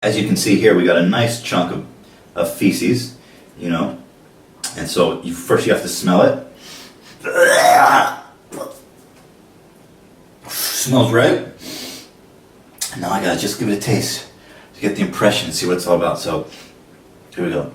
As you can see here, we got a nice chunk of feces, you know. And so first you have to smell it. Smells right. And now I gotta just give it a taste to get the impression, see what it's all about. So here we go.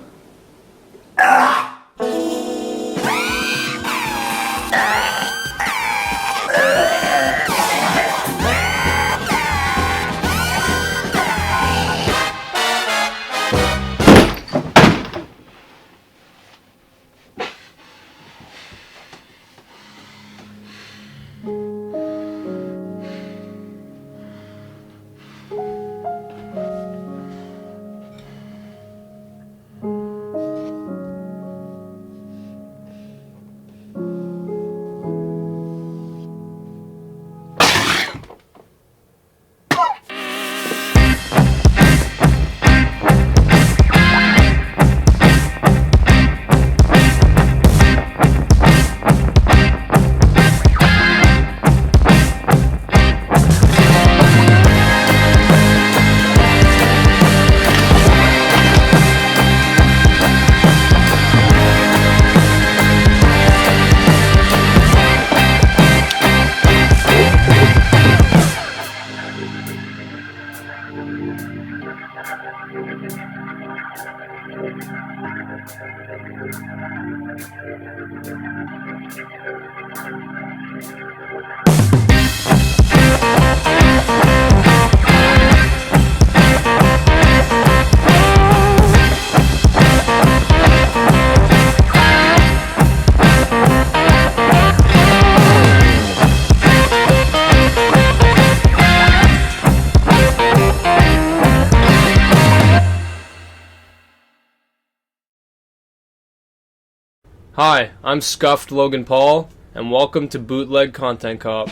Hi, I'm Scuffed Logan Paul, and welcome to Bootleg Content Cop.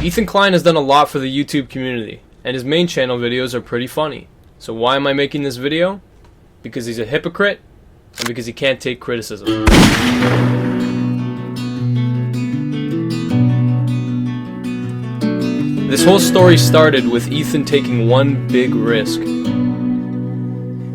Ethan Klein has done a lot for the YouTube community, and his main channel videos are pretty funny. So why am I making this video? Because he's a hypocrite, and because he can't take criticism. This whole story started with Ethan taking one big risk.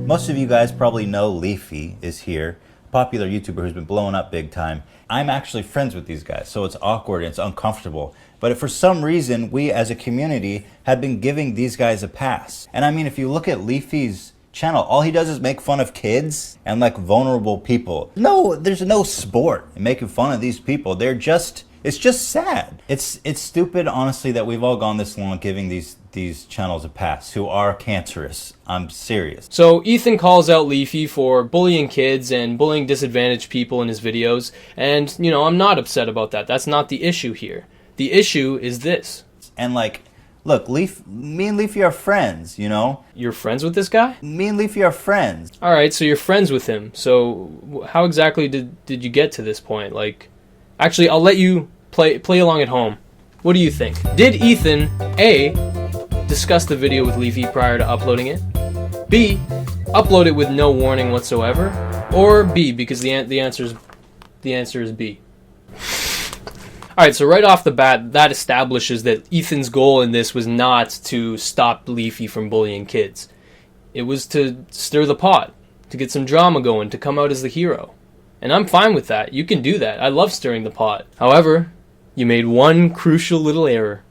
Most of you guys probably know Leafy is here, a popular YouTuber who's been blowing up big time. I'm actually friends with these guys, so it's awkward and it's uncomfortable. But for some reason, we as a community have been giving these guys a pass. And I mean, if you look at Leafy's channel, all he does is make fun of kids and like vulnerable people. No, there's no sport in making fun of these people. It's just sad. It's stupid, honestly, that we've all gone this long giving these channels a pass who are cancerous. I'm serious. So Ethan calls out Leafy for bullying kids and bullying disadvantaged people in his videos, and you know, I'm not upset about that. That's not the issue here. The issue is this. And like, look, me and Leafy are friends, you know? You're friends with this guy? Me and Leafy are friends. Alright, so you're friends with him. So how exactly did you get to this point? Like, actually, I'll let you play along at home. What do you think? Did Ethan, A, discuss the video with Leafy prior to uploading it? B, upload it with no warning whatsoever? Or B, because the answer is B. Alright, so right off the bat, that establishes that Ethan's goal in this was not to stop Leafy from bullying kids. It was to stir the pot, to get some drama going, to come out as the hero. And I'm fine with that. You can do that. I love stirring the pot. However, you made one crucial little error.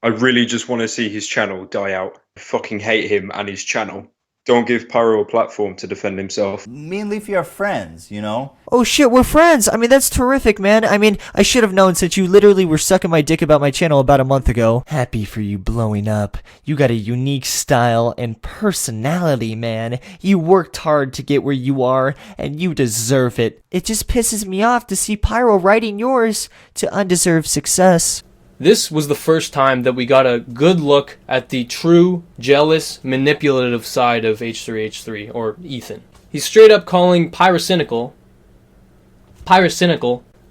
I really just want to see his channel die out. I fucking hate him and his channel. Don't give Pyro a platform to defend himself. Me and Leafy are friends, you know? Oh shit, we're friends! I mean, that's terrific, man. I mean, I should have known since you literally were sucking my dick about my channel about a month ago. Happy for you blowing up. You got a unique style and personality, man. You worked hard to get where you are, and you deserve it. It just pisses me off to see Pyro writing yours to undeserved success. This was the first time that we got a good look at the true, jealous, manipulative side of h3h3, or Ethan. He's straight up calling Pyrocynical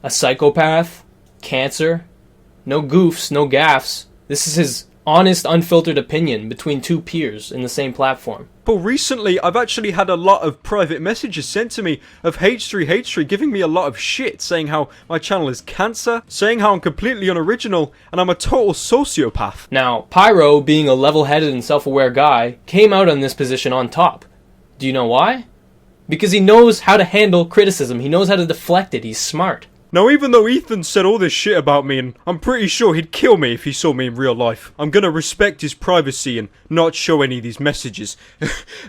a psychopath, cancer, no goofs, no gaffes. This is his honest, unfiltered opinion between two peers in the same platform. But recently, I've actually had a lot of private messages sent to me of h3h3 giving me a lot of shit, saying how my channel is cancer, saying how I'm completely unoriginal, and I'm a total sociopath. Now, Pyro, being a level-headed and self-aware guy, came out on this position on top. Do you know why? Because he knows how to handle criticism. He knows how to deflect it. He's smart. Now, even though Ethan said all this shit about me, and I'm pretty sure he'd kill me if he saw me in real life, I'm gonna respect his privacy and not show any of these messages.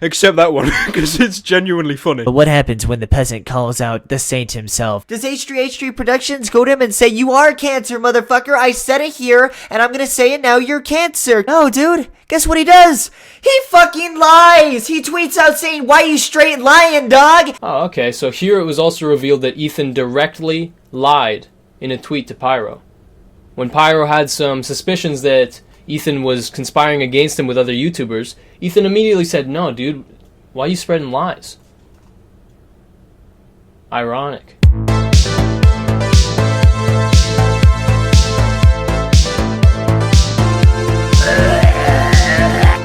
Except that one, because it's genuinely funny. But what happens when the peasant calls out the saint himself? Does h3h3productions go to him and say, "You are cancer, motherfucker, I said it here, and I'm gonna say it now, you're cancer"? No, dude. Guess what he does? He fucking lies! He tweets out saying, "Why you straight lying, dog?" Oh, okay, so here it was also revealed that Ethan directly lied in a tweet to Pyro. When Pyro had some suspicions that Ethan was conspiring against him with other YouTubers, Ethan immediately said, "No, dude, why are you spreading lies?" Ironic.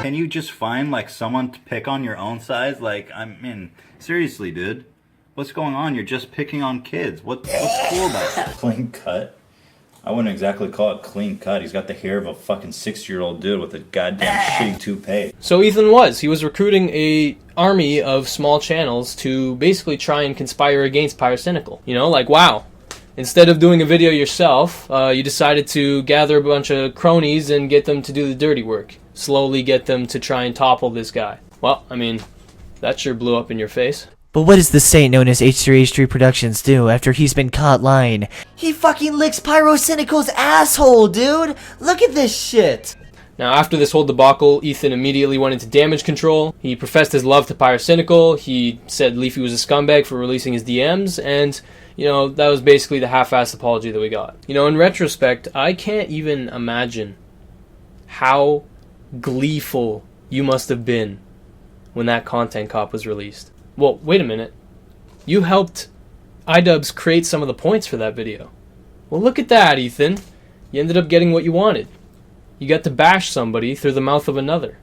Can you just find like someone to pick on your own size? Like, I mean, seriously, dude. What's going on? You're just picking on kids. What's cool about it? Clean cut? I wouldn't exactly call it clean cut. He's got the hair of a fucking 60-year-old dude with a goddamn shitty toupee. So Ethan he was recruiting a army of small channels to basically try and conspire against Pyrocynical. You know, like, wow. Instead of doing a video yourself, you decided to gather a bunch of cronies and get them to do the dirty work. Slowly get them to try and topple this guy. Well, I mean, that sure blew up in your face. But what does the saint known as h3h3productions do after he's been caught lying? He fucking licks Pyrocynical's asshole, dude! Look at this shit! Now, after this whole debacle, Ethan immediately went into damage control. He professed his love to Pyrocynical. He said Leafy was a scumbag for releasing his DMs, and, you know, that was basically the half-assed apology that we got. You know, in retrospect, I can't even imagine how gleeful you must have been when that content cop was released. Well, wait a minute. You helped iDubbbz create some of the points for that video. Well, look at that, Ethan. You ended up getting what you wanted. You got to bash somebody through the mouth of another.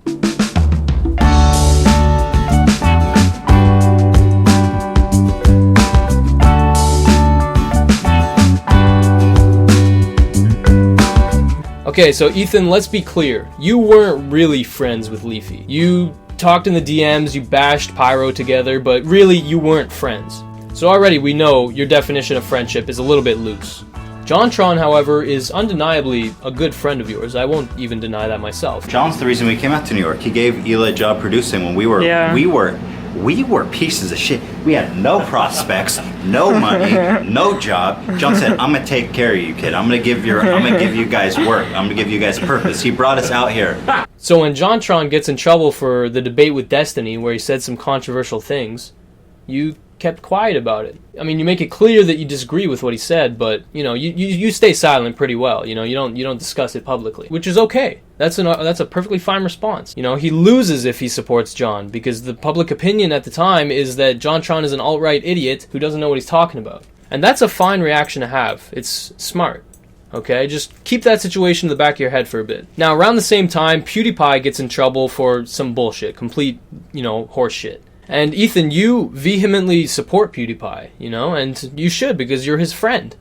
Okay, so Ethan, let's be clear. You weren't really friends with Leafy. You talked in the DMs, you bashed Pyro together, but really you weren't friends. So already we know your definition of friendship is a little bit loose. JonTron, however, is undeniably a good friend of yours. I won't even deny that myself. John's the reason we came out to New York. He gave Eli a job producing when we were pieces of shit. We had no prospects, no money, no job. John said, "I'm gonna take care of you, kid. I'm gonna give you guys work. I'm gonna give you guys purpose." He brought us out here. So when JonTron gets in trouble for the debate with Destiny, where he said some controversial things, you kept quiet about it. I mean, you make it clear that you disagree with what he said, but you know, you stay silent pretty well. You know, you don't discuss it publicly, which is okay. That's a perfectly fine response. You know, he loses if he supports John, because the public opinion at the time is that JonTron is an alt-right idiot who doesn't know what he's talking about. And that's a fine reaction to have. It's smart. Okay, just keep that situation in the back of your head for a bit. Now, around the same time, PewDiePie gets in trouble for some bullshit, complete, you know, horse shit. And Ethan, you vehemently support PewDiePie, you know, and you should, because you're his friend.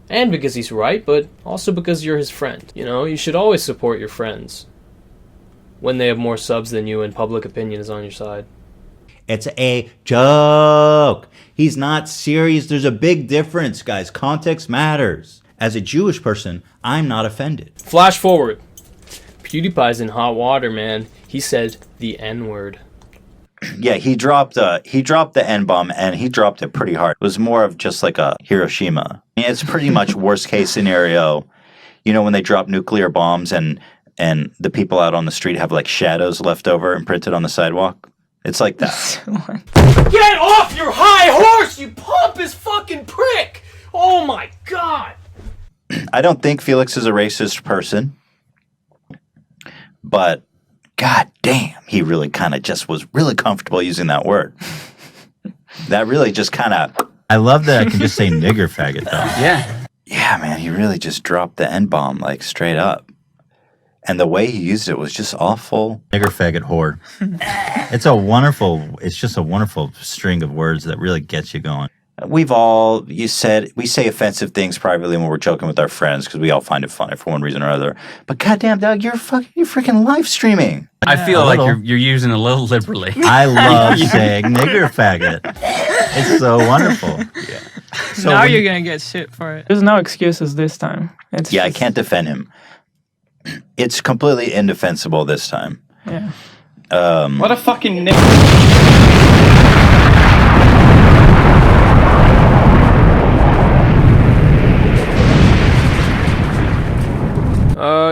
And because he's right, but also because you're his friend. You know, you should always support your friends when they have more subs than you and public opinion is on your side. It's a joke. He's not serious. There's a big difference, guys. Context matters. As a Jewish person, I'm not offended. Flash forward. PewDiePie's in hot water, man. He said the N-word. Yeah, he dropped the N-bomb, and he dropped it pretty hard. It was more of just like a Hiroshima. It's pretty much worst case scenario. You know, when they drop nuclear bombs and the people out on the street have like shadows left over imprinted on the sidewalk. It's like that. Get off your high horse, you pompous fucking prick! Oh my god! I don't think Felix is a racist person, but god damn, he really kind of just was really comfortable using that word. That really just kind of... I love that I can just say nigger faggot, though. Yeah. Yeah, man, he really just dropped the N-bomb, like, straight up. And the way he used it was just awful. Nigger, faggot, whore. It's just a wonderful string of words that really gets you going. We say offensive things privately when we're joking with our friends because we all find it funny for one reason or other. But goddamn, dog, you're freaking live streaming. I feel like you're using it a little liberally. I love saying nigger faggot. It's so wonderful. Yeah. So now you're gonna get shit for it. There's no excuses this time. I can't defend him. It's completely indefensible this time. Yeah. What a fucking nigger.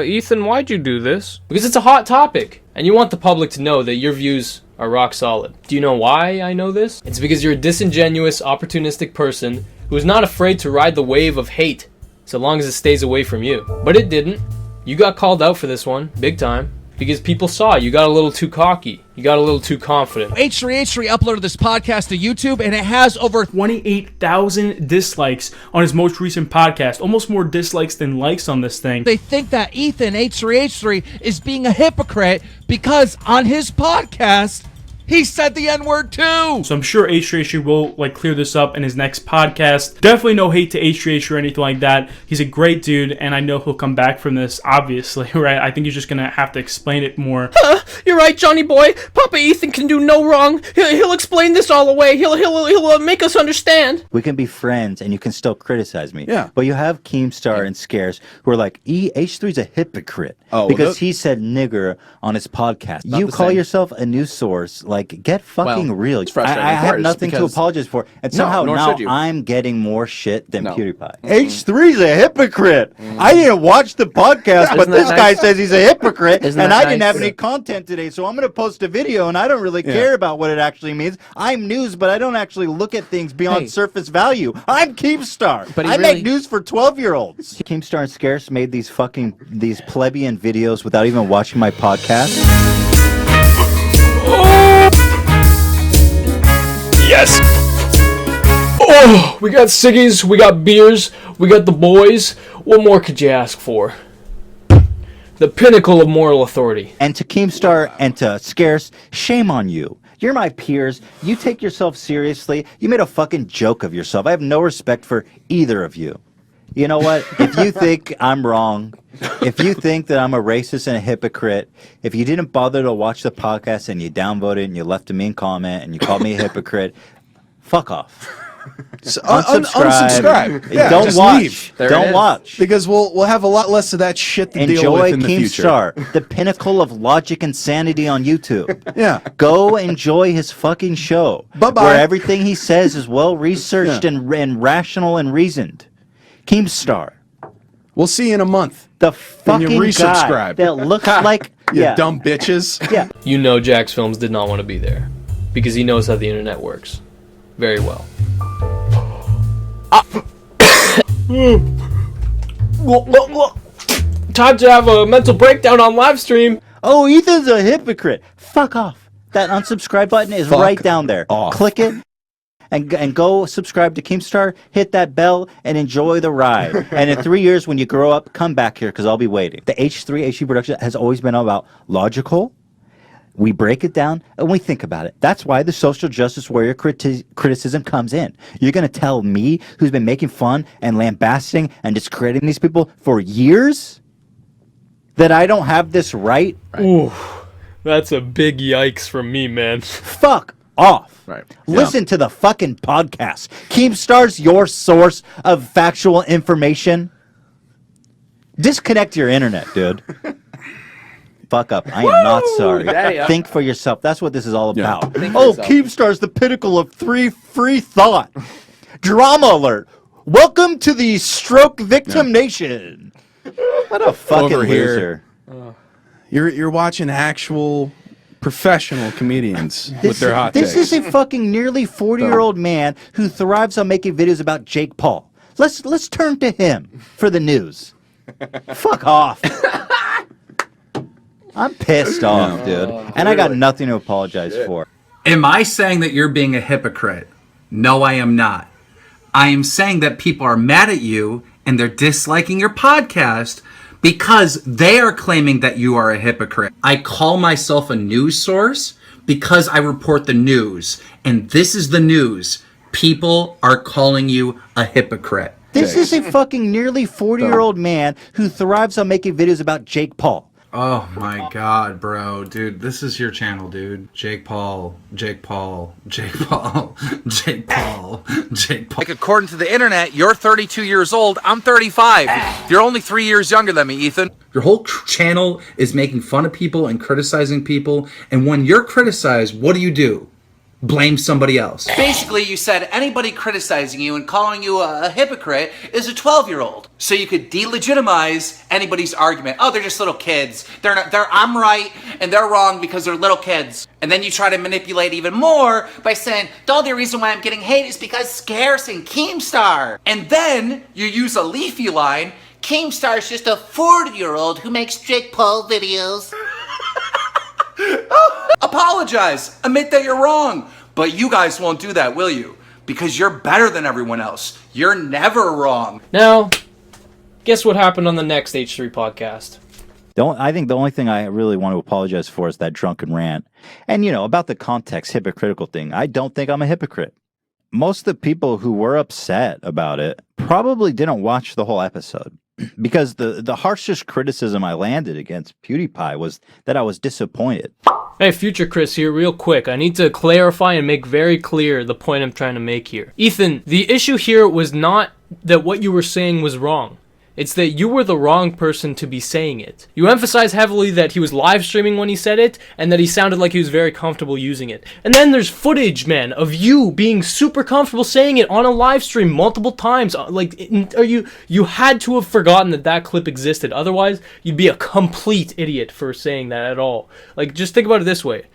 Ethan, why'd you do this? Because it's a hot topic, and you want the public to know that your views are rock solid. Do you know why I know this? It's because you're a disingenuous, opportunistic person who is not afraid to ride the wave of hate, so long as it stays away from you. But it didn't. You got called out for this one, big time. Because people saw you got a little too cocky. You got a little too confident. H3h3 uploaded this podcast to YouTube, and it has over 28,000 dislikes on his most recent podcast. Almost more dislikes than likes on this thing. They think that Ethan, H3h3, is being a hypocrite because on his podcast, he said the N-word too. So I'm sure h3h3 will clear this up in his next podcast. Definitely no hate to h3h3 or anything like that. He's a great dude, and I know he'll come back from this, obviously, right? I think he's just gonna have to explain it more. You're right, Johnny boy. Papa Ethan can do no wrong. He'll explain this all away. He'll make us understand. We can be friends, and you can still criticize me. Yeah. But you have Keemstar and Scarce who are like, H3's a hypocrite because he said nigger on his podcast. You call yourself a news source. Get fucking real. I have nothing to apologize for. And somehow now I'm getting more shit than PewDiePie. H3's a hypocrite. I didn't watch the podcast, but this guy says he's a hypocrite, and I didn't have any content today, so I'm going to post a video, and I don't really care about what it actually means. I'm news, but I don't actually look at things beyond surface value. I'm Keemstar. But I make news for 12-year-olds. Keemstar and Scarce made these plebeian videos without even watching my podcast. Yes! Oh, we got ciggies, we got beers, we got the boys. What more could you ask for? The pinnacle of moral authority. And to Keemstar and to Scarce, shame on you. You're my peers. You take yourself seriously. You made a fucking joke of yourself. I have no respect for either of you. You know what? If you think I'm wrong, if you think that I'm a racist and a hypocrite, if you didn't bother to watch the podcast and you downvoted and you left a mean comment and you called me a hypocrite, fuck off. So, unsubscribe. Yeah, don't watch. Leave. Don't watch. Because we'll have a lot less of that shit to deal with in the future. Enjoy Keemstar, the pinnacle of logic and sanity on YouTube. Yeah. Go enjoy his fucking show. Bye-bye. Where everything he says is well researched and rational and reasoned. Keemstar. We'll see you in a month. The fucking you resubscribe. guy that looks like dumb bitches. Yeah. You know Jax Films did not want to be there because he knows how the internet works very well. Time to have a mental breakdown on live stream. Oh, Ethan's a hypocrite. Fuck off. That unsubscribe button is right down there. Click it. And go subscribe to Keemstar, hit that bell, and enjoy the ride. And in 3 years, when you grow up, come back here, because I'll be waiting. The h3h3 production has always been about logical. We break it down, and we think about it. That's why the social justice warrior criticism comes in. You're going to tell me, who's been making fun and lambasting and discrediting these people for years, that I don't have this right? Ooh, that's a big yikes from me, man. Fuck off. Right. Listen to the fucking podcast. Keemstar's your source of factual information. Disconnect your internet, dude. Fuck up. I am not sorry. Think for yourself. That's what this is all about. Keemstar's the pinnacle of free thought. Drama alert. Welcome to the stroke victim nation. What a fucking loser. You're watching actual professional comedians with their hot takes. This is a fucking nearly 40-year-old man who thrives on making videos about Jake Paul. Let's turn to him for the news. Fuck off. I'm pissed off, dude. And I got nothing to apologize for. Am I saying that you're being a hypocrite? No, I am not. I am saying that people are mad at you and they're disliking your podcast because they are claiming that you are a hypocrite. I call myself a news source because I report the news. And this is the news. People are calling you a hypocrite. This is a fucking nearly 40-year-old man who thrives on making videos about Jake Paul. Oh my god, bro. Dude, this is your channel, dude. Jake Paul, Jake Paul, Jake Paul, Jake Paul, Jake Paul. Like, according to the internet, you're 32 years old. I'm 35. You're only 3 years younger than me, Ethan. Your whole channel is making fun of people and criticizing people. And when you're criticized, what do? Blame somebody else. Basically, you said anybody criticizing you and calling you a hypocrite is a 12-year-old. So you could delegitimize anybody's argument. Oh, they're just little kids. I'm right and they're wrong because they're little kids. And then you try to manipulate even more by saying, the only reason why I'm getting hate is because Scarce and Keemstar. And then you use a Leafy line. Keemstar's just a 40-year-old who makes Jake Paul videos. Apologize. Admit that you're wrong. But you guys won't do that, will you? Because you're better than everyone else. You're never wrong. Now, guess what happened on the next H3 podcast? I think the only thing I really want to apologize for is that drunken rant. And, about the context hypocritical thing, I don't think I'm a hypocrite. Most of the people who were upset about it probably didn't watch the whole episode. Because the harshest criticism I landed against PewDiePie was that I was disappointed. Hey, Future Chris here, real quick. I need to clarify and make very clear the point I'm trying to make here. Ethan, the issue here was not that what you were saying was wrong. It's that you were the wrong person to be saying it. You emphasize heavily that he was live streaming when he said it, and that he sounded like he was very comfortable using it. And then there's footage, man, of you being super comfortable saying it on a live stream multiple times. You had to have forgotten that clip existed. Otherwise, you'd be a complete idiot for saying that at all. Just think about it this way.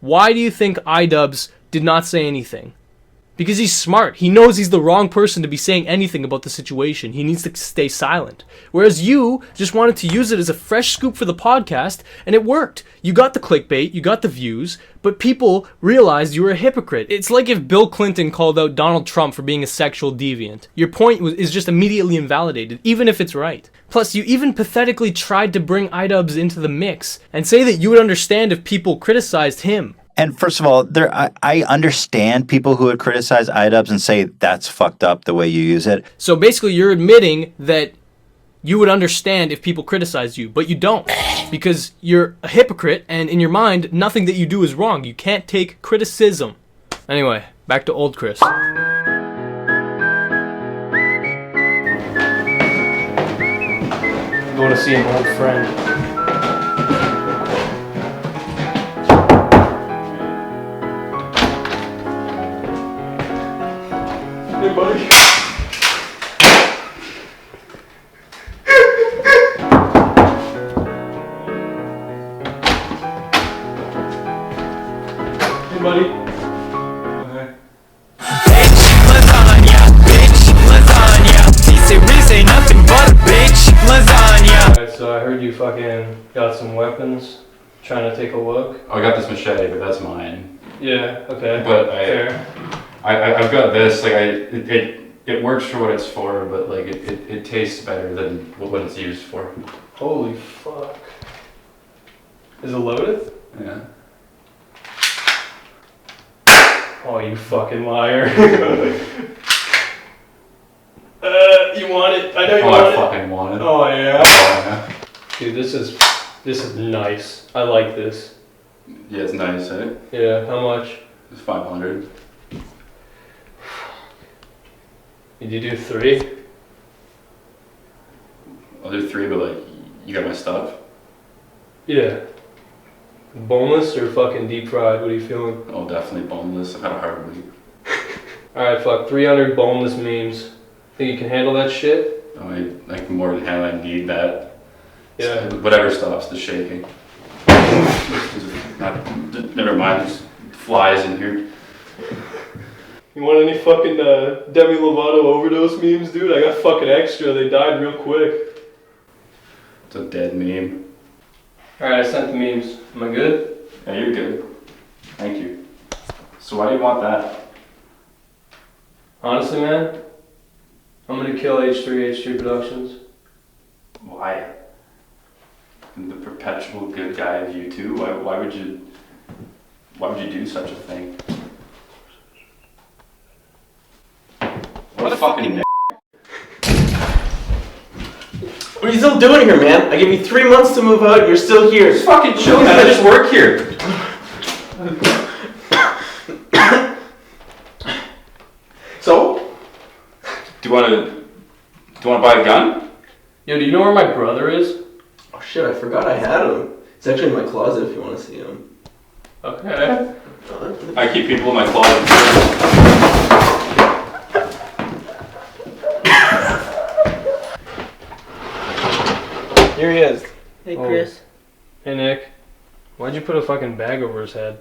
Why do you think iDubbbz did not say anything? Because he's smart. He knows he's the wrong person to be saying anything about the situation. He needs to stay silent. Whereas you just wanted to use it as a fresh scoop for the podcast, and it worked. You got the clickbait, you got the views, but people realized you were a hypocrite. It's like if Bill Clinton called out Donald Trump for being a sexual deviant. Your point is just immediately invalidated, even if it's right. Plus, you even pathetically tried to bring iDubbbz into the mix and say that you would understand if people criticized him. And first of all, I understand people who would criticize iDubbbz and say that's fucked up the way you use it. So basically, you're admitting that you would understand if people criticize you, but you don't. Because you're a hypocrite, and in your mind, nothing that you do is wrong. You can't take criticism. Anyway, back to old Chris. Going to see an old friend. Hey, buddy. Hey, buddy. Okay. Bitch, lasagna. Bitch, lasagna. This ain't nothing but a bitch, lasagna. Alright, so I heard you fucking got some weapons. Trying to take a look. Oh, I got this machete, but that's mine. Yeah, okay. But fair. I've got this, it works for what it's for, but it tastes better than what it's used for. Holy fuck. Is it loaded? Yeah. Oh, you fucking liar. You want it? I know you want it. I fucking want it. Oh yeah. Oh, yeah. Dude, this is nice. I like this. Yeah, it's nice, eh? Yeah, how much? It's 500. Did you do 3? I'll do 3, but you got my stuff? Yeah. Boneless or fucking deep fried? What are you feeling? Oh, definitely boneless. I've had a hard week. Alright, fuck. 300 boneless memes. Think you can handle that shit? Oh, I can more than handle. I need that. Yeah. So, whatever stops the shaking. Never mind, there's flies in here. You want any fucking Demi Lovato overdose memes, dude? I got fucking extra. They died real quick. It's a dead meme. Alright, I sent the memes. Am I good? Yeah, you're good. Thank you. So why do you want that? Honestly, man, I'm gonna kill h3h3productions. Why? the perpetual good guy of you two. Why would you do such a thing? What a fucking What are you still doing here, man? I gave you 3 months to move out. You're still here. Just fucking chill, man. I just work here. So? Do you want to buy a gun? Yo, do you know where my brother is? Oh shit, I forgot I had him. It's actually in my closet if you want to see him. Okay. I keep people in my closet. Here he is. Hey, Chris. Hey, Nick. Why'd you put a fucking bag over his head?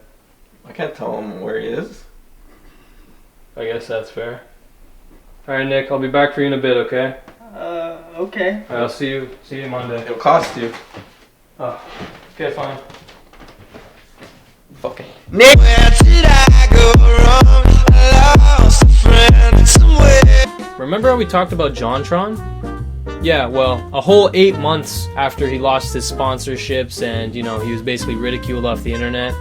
I can't tell him where he is. I guess that's fair. Alright, Nick, I'll be back for you in a bit, okay? Okay. Alright, I'll see you Monday. It'll cost you. Oh, okay, fine. Fucking. Nick, where did I go wrong? I lost a friend somewhere. Remember how we talked about JonTron? Yeah, well, a whole 8 months after he lost his sponsorships and, you know, he was basically ridiculed off the internet.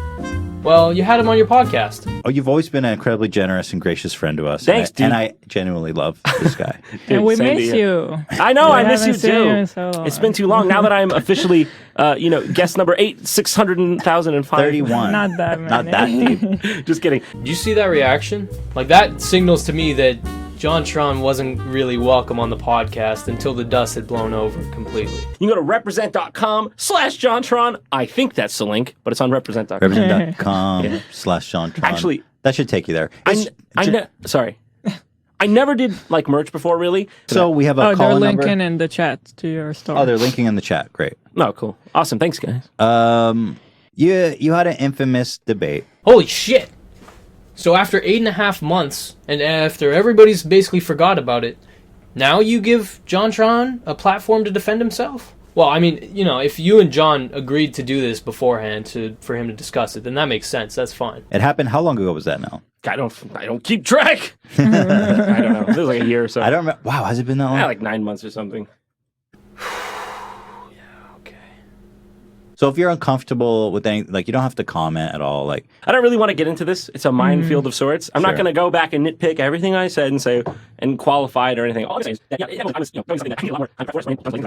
Well, you had him on your podcast. Oh, you've always been an incredibly generous and gracious friend to us. Thanks, and I genuinely love this guy. And we same to miss you. I know, I miss you haven't seen you in too. so long. It's been too long. Now that I'm officially, guest number 600,005. 31. Not that many. Not that deep. Just kidding. Do you see that reaction? Like, that signals to me that JonTron wasn't really welcome on the podcast until the dust had blown over completely. You can go to represent.com/JonTron. I think that's the link, but it's on represent.com. Represent.com/JonTron. Actually, that should take you there. Sorry. I never did like merch before, really. So we have a they're call number. linking in the chat to your store. Oh, they're linking in the chat. Great. Oh, cool. Awesome. Thanks, guys. You had an infamous debate. Holy shit! So after 8.5 months, and after everybody's basically forgot about it, now you give JonTron a platform to defend himself? Well, I mean, you know, if you and John agreed to do this beforehand for him to discuss it, then that makes sense. That's fine. It happened. How long ago was that now? I don't keep track. I don't know. It was like a year or so. I don't remember. Wow, has it been that long? Yeah, like 9 months or something. So if you're uncomfortable with anything, like, you don't have to comment at all. Like, I don't really want to get into this. It's a minefield of sorts. I'm not going to go back and nitpick everything I said and say and qualify it or anything. All I'm saying is,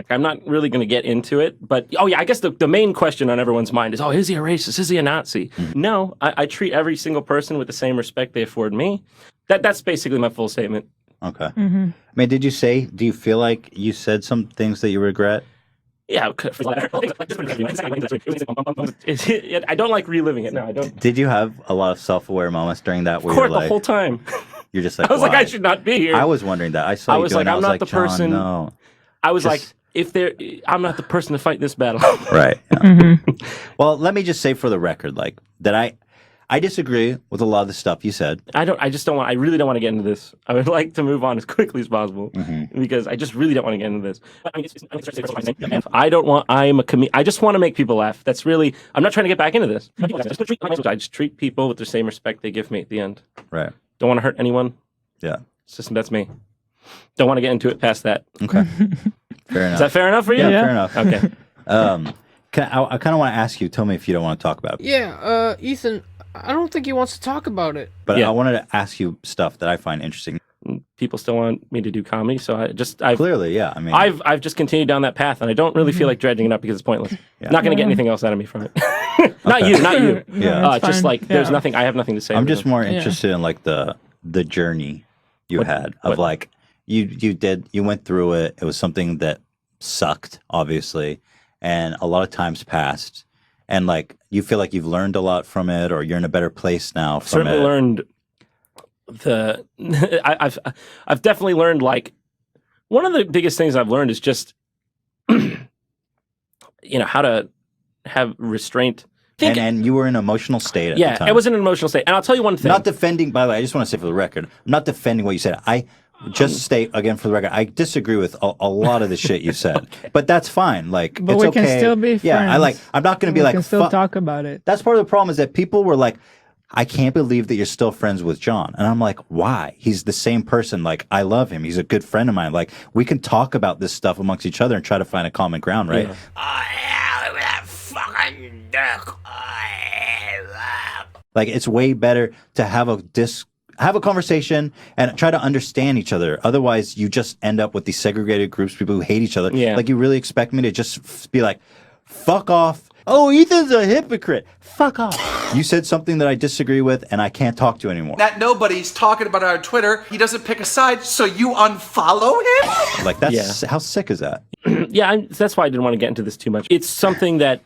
I'm not really going to get into it. But I guess the main question on everyone's mind is, is he a racist? Is he a Nazi? No, I treat every single person with the same respect they afford me. That's basically my full statement. Okay. I mean, do you feel like you said some things that you regret? Yeah, I don't like reliving it. No, I don't. Did you have a lot of self-aware moments during that? Where Of course, you're like, the whole time. You're just like, I was like, why? I should not be here. I was wondering that. I saw you doing it. I'm not the John, person. No. I was like, I'm not the person to fight this battle. Right. Yeah. Well, let me just say for the record, like, that I disagree with a lot of the stuff you said. I really don't want to get into this. I would like to move on as quickly as possible because I just really don't want to get into this. I just want to make people laugh. That's really, I'm not trying to get back into this. I just treat people with the same respect they give me at the end. Right. Don't want to hurt anyone. Yeah. It's just, that's me. Don't want to get into it past that. Okay. Fair enough. Is that fair enough for you? Yeah, fair enough. Okay. I kind of want to ask you, tell me if you don't want to talk about it. Yeah, Ethan, I don't think he wants to talk about it. But I wanted to ask you stuff that I find interesting. People still want me to do comedy, so I've clearly, yeah. I mean, I've just continued down that path, and I don't really feel like dredging it up because it's pointless. Yeah. Not going to get anything else out of me from it. Not you. Yeah. Just like there's nothing. I have nothing to say. I'm just more interested in like the journey you had of like you went through it. It was something that sucked, obviously, and a lot of times passed. And like, you feel like you've learned a lot from it, or you're in a better place now from certainly it. Learned I've definitely learned, like, one of the biggest things I've learned is just how to have restraint. And you were in an emotional state at the time. Yeah, it was in an emotional state. And I'll tell you one thing. Not defending, by the way, I just want to say for the record, I'm not defending what you said. I just state again for the record, I disagree with a lot of the shit you said, but that's fine. Like, but it's we okay. can still be friends. Yeah, I'm not going to be like. We can still talk about it. That's part of the problem is that people were like, I can't believe that you're still friends with John, and I'm like, why? He's the same person. Like, I love him. He's a good friend of mine. Like, we can talk about this stuff amongst each other and try to find a common ground, right? Oh yeah, Like, it's way better to have a conversation and try to understand each other. Otherwise, you just end up with these segregated groups, people who hate each other. Yeah. Like, you really expect me to just be like, fuck off. Oh, Ethan's a hypocrite. Fuck off. You said something that I disagree with, and I can't talk to you anymore. That nobody's talking about it on Twitter. He doesn't pick a side, so you unfollow him? Like, that's how sick is that? Yeah, that's why I didn't want to get into this too much. It's something that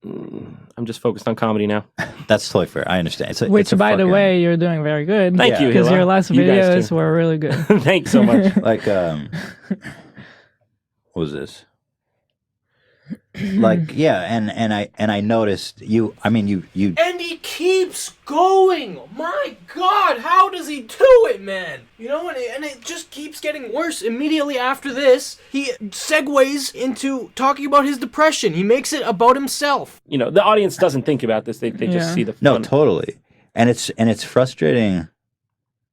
I'm just focused on comedy now. That's totally fair. I understand. Which, by the way, you're doing very good. Thank you, Because Hila. your last You guys videos too. were really good. Thanks so much. Like, what was this? Like, yeah, and I noticed you. I mean, you. And he keeps going. My God, how does he do it, man? You know, and it just keeps getting worse. Immediately after this, he segues into talking about his depression. He makes it about himself. You know, the audience doesn't think about this. They just see the fun. No, totally, and it's frustrating.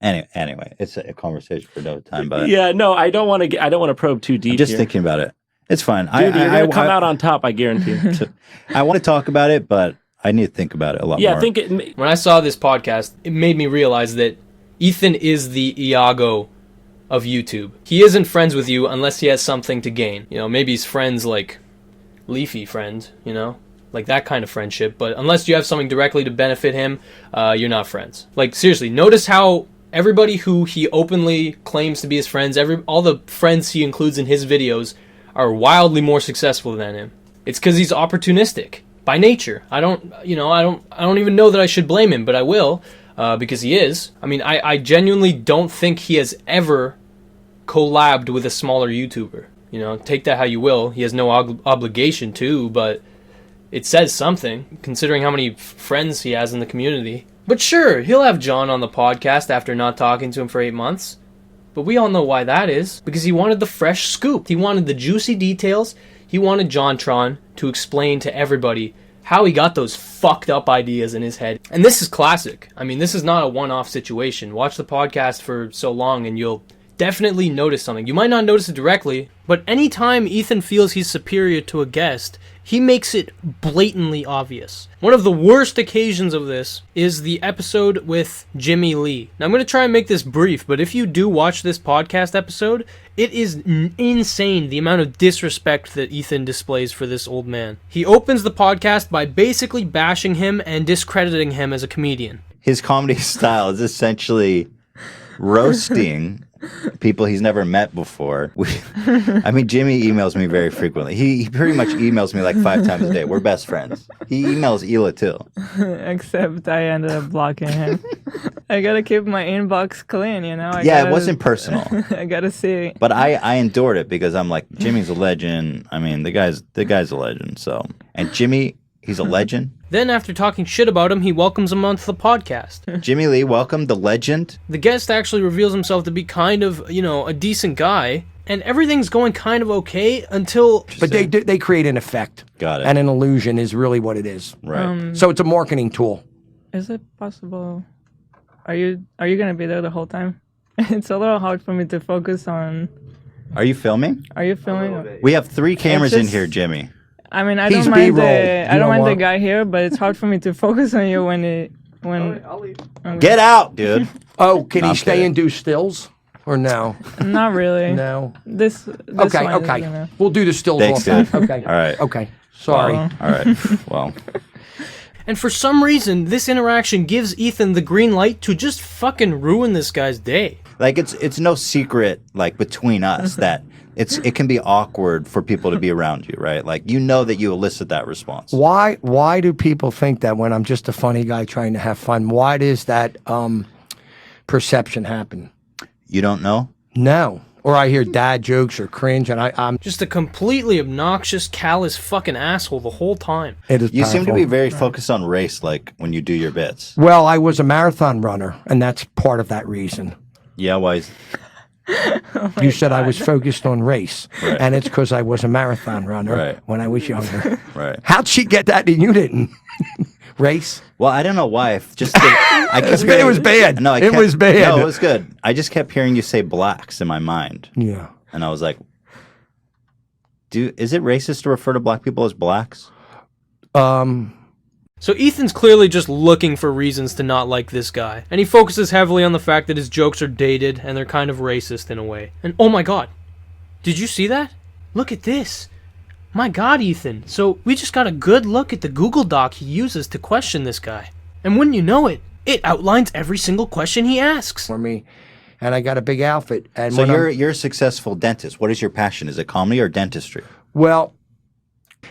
Anyway, it's a conversation for no time. But yeah, no, I don't want to probe too deep. I'm just here. thinking about it. It's fine. Dude, you're gonna come out on top, I guarantee. I want to talk about it, but I need to think about it a lot more. Yeah, I think when I saw this podcast, it made me realize that Ethan is the Iago of YouTube. He isn't friends with you unless he has something to gain. You know, maybe he's friends like Leafy friend, you know? Like that kind of friendship. But unless you have something directly to benefit him, you're not friends. Like, seriously, notice how everybody who he openly claims to be his friends, all the friends he includes in his videos are wildly more successful than him. It's because he's opportunistic by nature. I don't even know that I should blame him, but I will, because he is. I mean, I genuinely don't think he has ever collabed with a smaller YouTuber. You know, take that how you will. He has no obligation to, but it says something, considering how many friends he has in the community. But sure, he'll have John on the podcast after not talking to him for 8 months. But we all know why that is. Because he wanted the fresh scoop. He wanted the juicy details. He wanted JonTron to explain to everybody how he got those fucked up ideas in his head. And this is classic. I mean, this is not a one-off situation. Watch the podcast for so long and you'll definitely notice something. You might not notice it directly, but anytime Ethan feels he's superior to a guest, he makes it blatantly obvious. One of the worst occasions of this is the episode with Jimmy Lee. Now, I'm going to try and make this brief, but if you do watch this podcast episode, it is insane the amount of disrespect that Ethan displays for this old man. He opens the podcast by basically bashing him and discrediting him as a comedian. His comedy style is essentially roasting people he's never met before. I mean, Jimmy emails me very frequently. He pretty much emails me like 5 times a day. We're best friends. He emails Hila too. Except I ended up blocking him. I gotta keep my inbox clean, you know? It wasn't personal. I gotta see. But I endured it because I'm like, Jimmy's a legend. I mean, the guy's a legend. So, and Jimmy, he's a legend. Then, after talking shit about him, he welcomes him onto the podcast. Jimmy Lee, welcome, the legend. The guest actually reveals himself to be kind of, you know, a decent guy, and everything's going kind of okay until... But they create an effect. Got it. And an illusion is really what it is. Right. So it's a marketing tool. Is it possible? Are you gonna be there the whole time? It's a little hard for me to focus on... Are you filming? Are you filming? We have 3 cameras in here, Jimmy. I mean, I don't mind the guy here, but it's hard for me to focus on you when. Okay. Get out, dude. Oh, can he stay and do stills or no? Not really. No. This okay. one Okay. is gonna... We'll do the stills. Thanks, off. dude. Okay. All right. Okay. Sorry. All right. Well. And for some reason, this interaction gives Ethan the green light to just fucking ruin this guy's day. Like, it's no secret, like, between us that it can be awkward for people to be around you, right? Like, you know that you elicit that response. Why do people think that when I'm just a funny guy trying to have fun? Why does that perception happen? You don't know? No. Or I hear dad jokes or cringe, and I'm just a completely obnoxious, callous fucking asshole the whole time. It is. You seem to powerful. be very focused on race, like when you do your bits. Well, I was a marathon runner, and that's part of that reason. Yeah, why? You said I was focused on race, Right. and it's because I was a marathon runner Right. when I was younger. Right. How'd she get that and you didn't? Race? Well, I don't know why. It was bad. No, It was bad. No, it was good. I just kept hearing you say blacks in my mind. Yeah. And I was like, is it racist to refer to black people as blacks? So Ethan's clearly just looking for reasons to not like this guy, and he focuses heavily on the fact that his jokes are dated and they're kind of racist in a way. And oh my god, did you see that? Look at this. My god, Ethan. So we just got a good look at the Google Doc he uses to question this guy. And wouldn't you know it, it outlines every single question he asks. For me, and I got a big outfit. And So when you're a successful dentist. What is your passion? Is it comedy or dentistry? Well,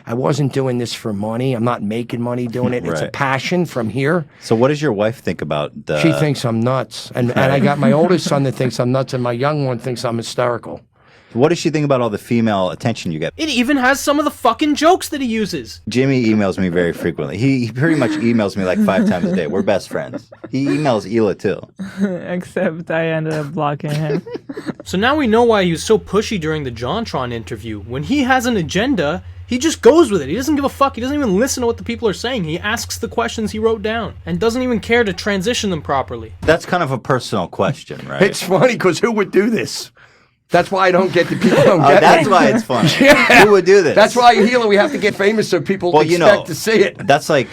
I wasn't doing this for money. I'm not making money doing it. It's a Right. passion from here. So what does your wife think about the... She thinks I'm nuts. And I got my oldest son that thinks I'm nuts, and my young one thinks I'm hysterical. What does she think about all the female attention you get? It even has some of the fucking jokes that he uses. Jimmy emails me very frequently. He pretty much emails me like 5 times a day. We're best friends. He emails Hila too. Except I ended up blocking him. So now we know why he was so pushy during the JonTron interview. When he has an agenda, he just goes with it. He doesn't give a fuck. He doesn't even listen to what the people are saying. He asks the questions he wrote down and doesn't even care to transition them properly. That's kind of a personal question, right? It's funny because who would do this? That's why I don't get the people don't get That's me. why it's funny. Yeah. Who would do this? That's why Hila, we have to get famous so people expect to see it. That's like,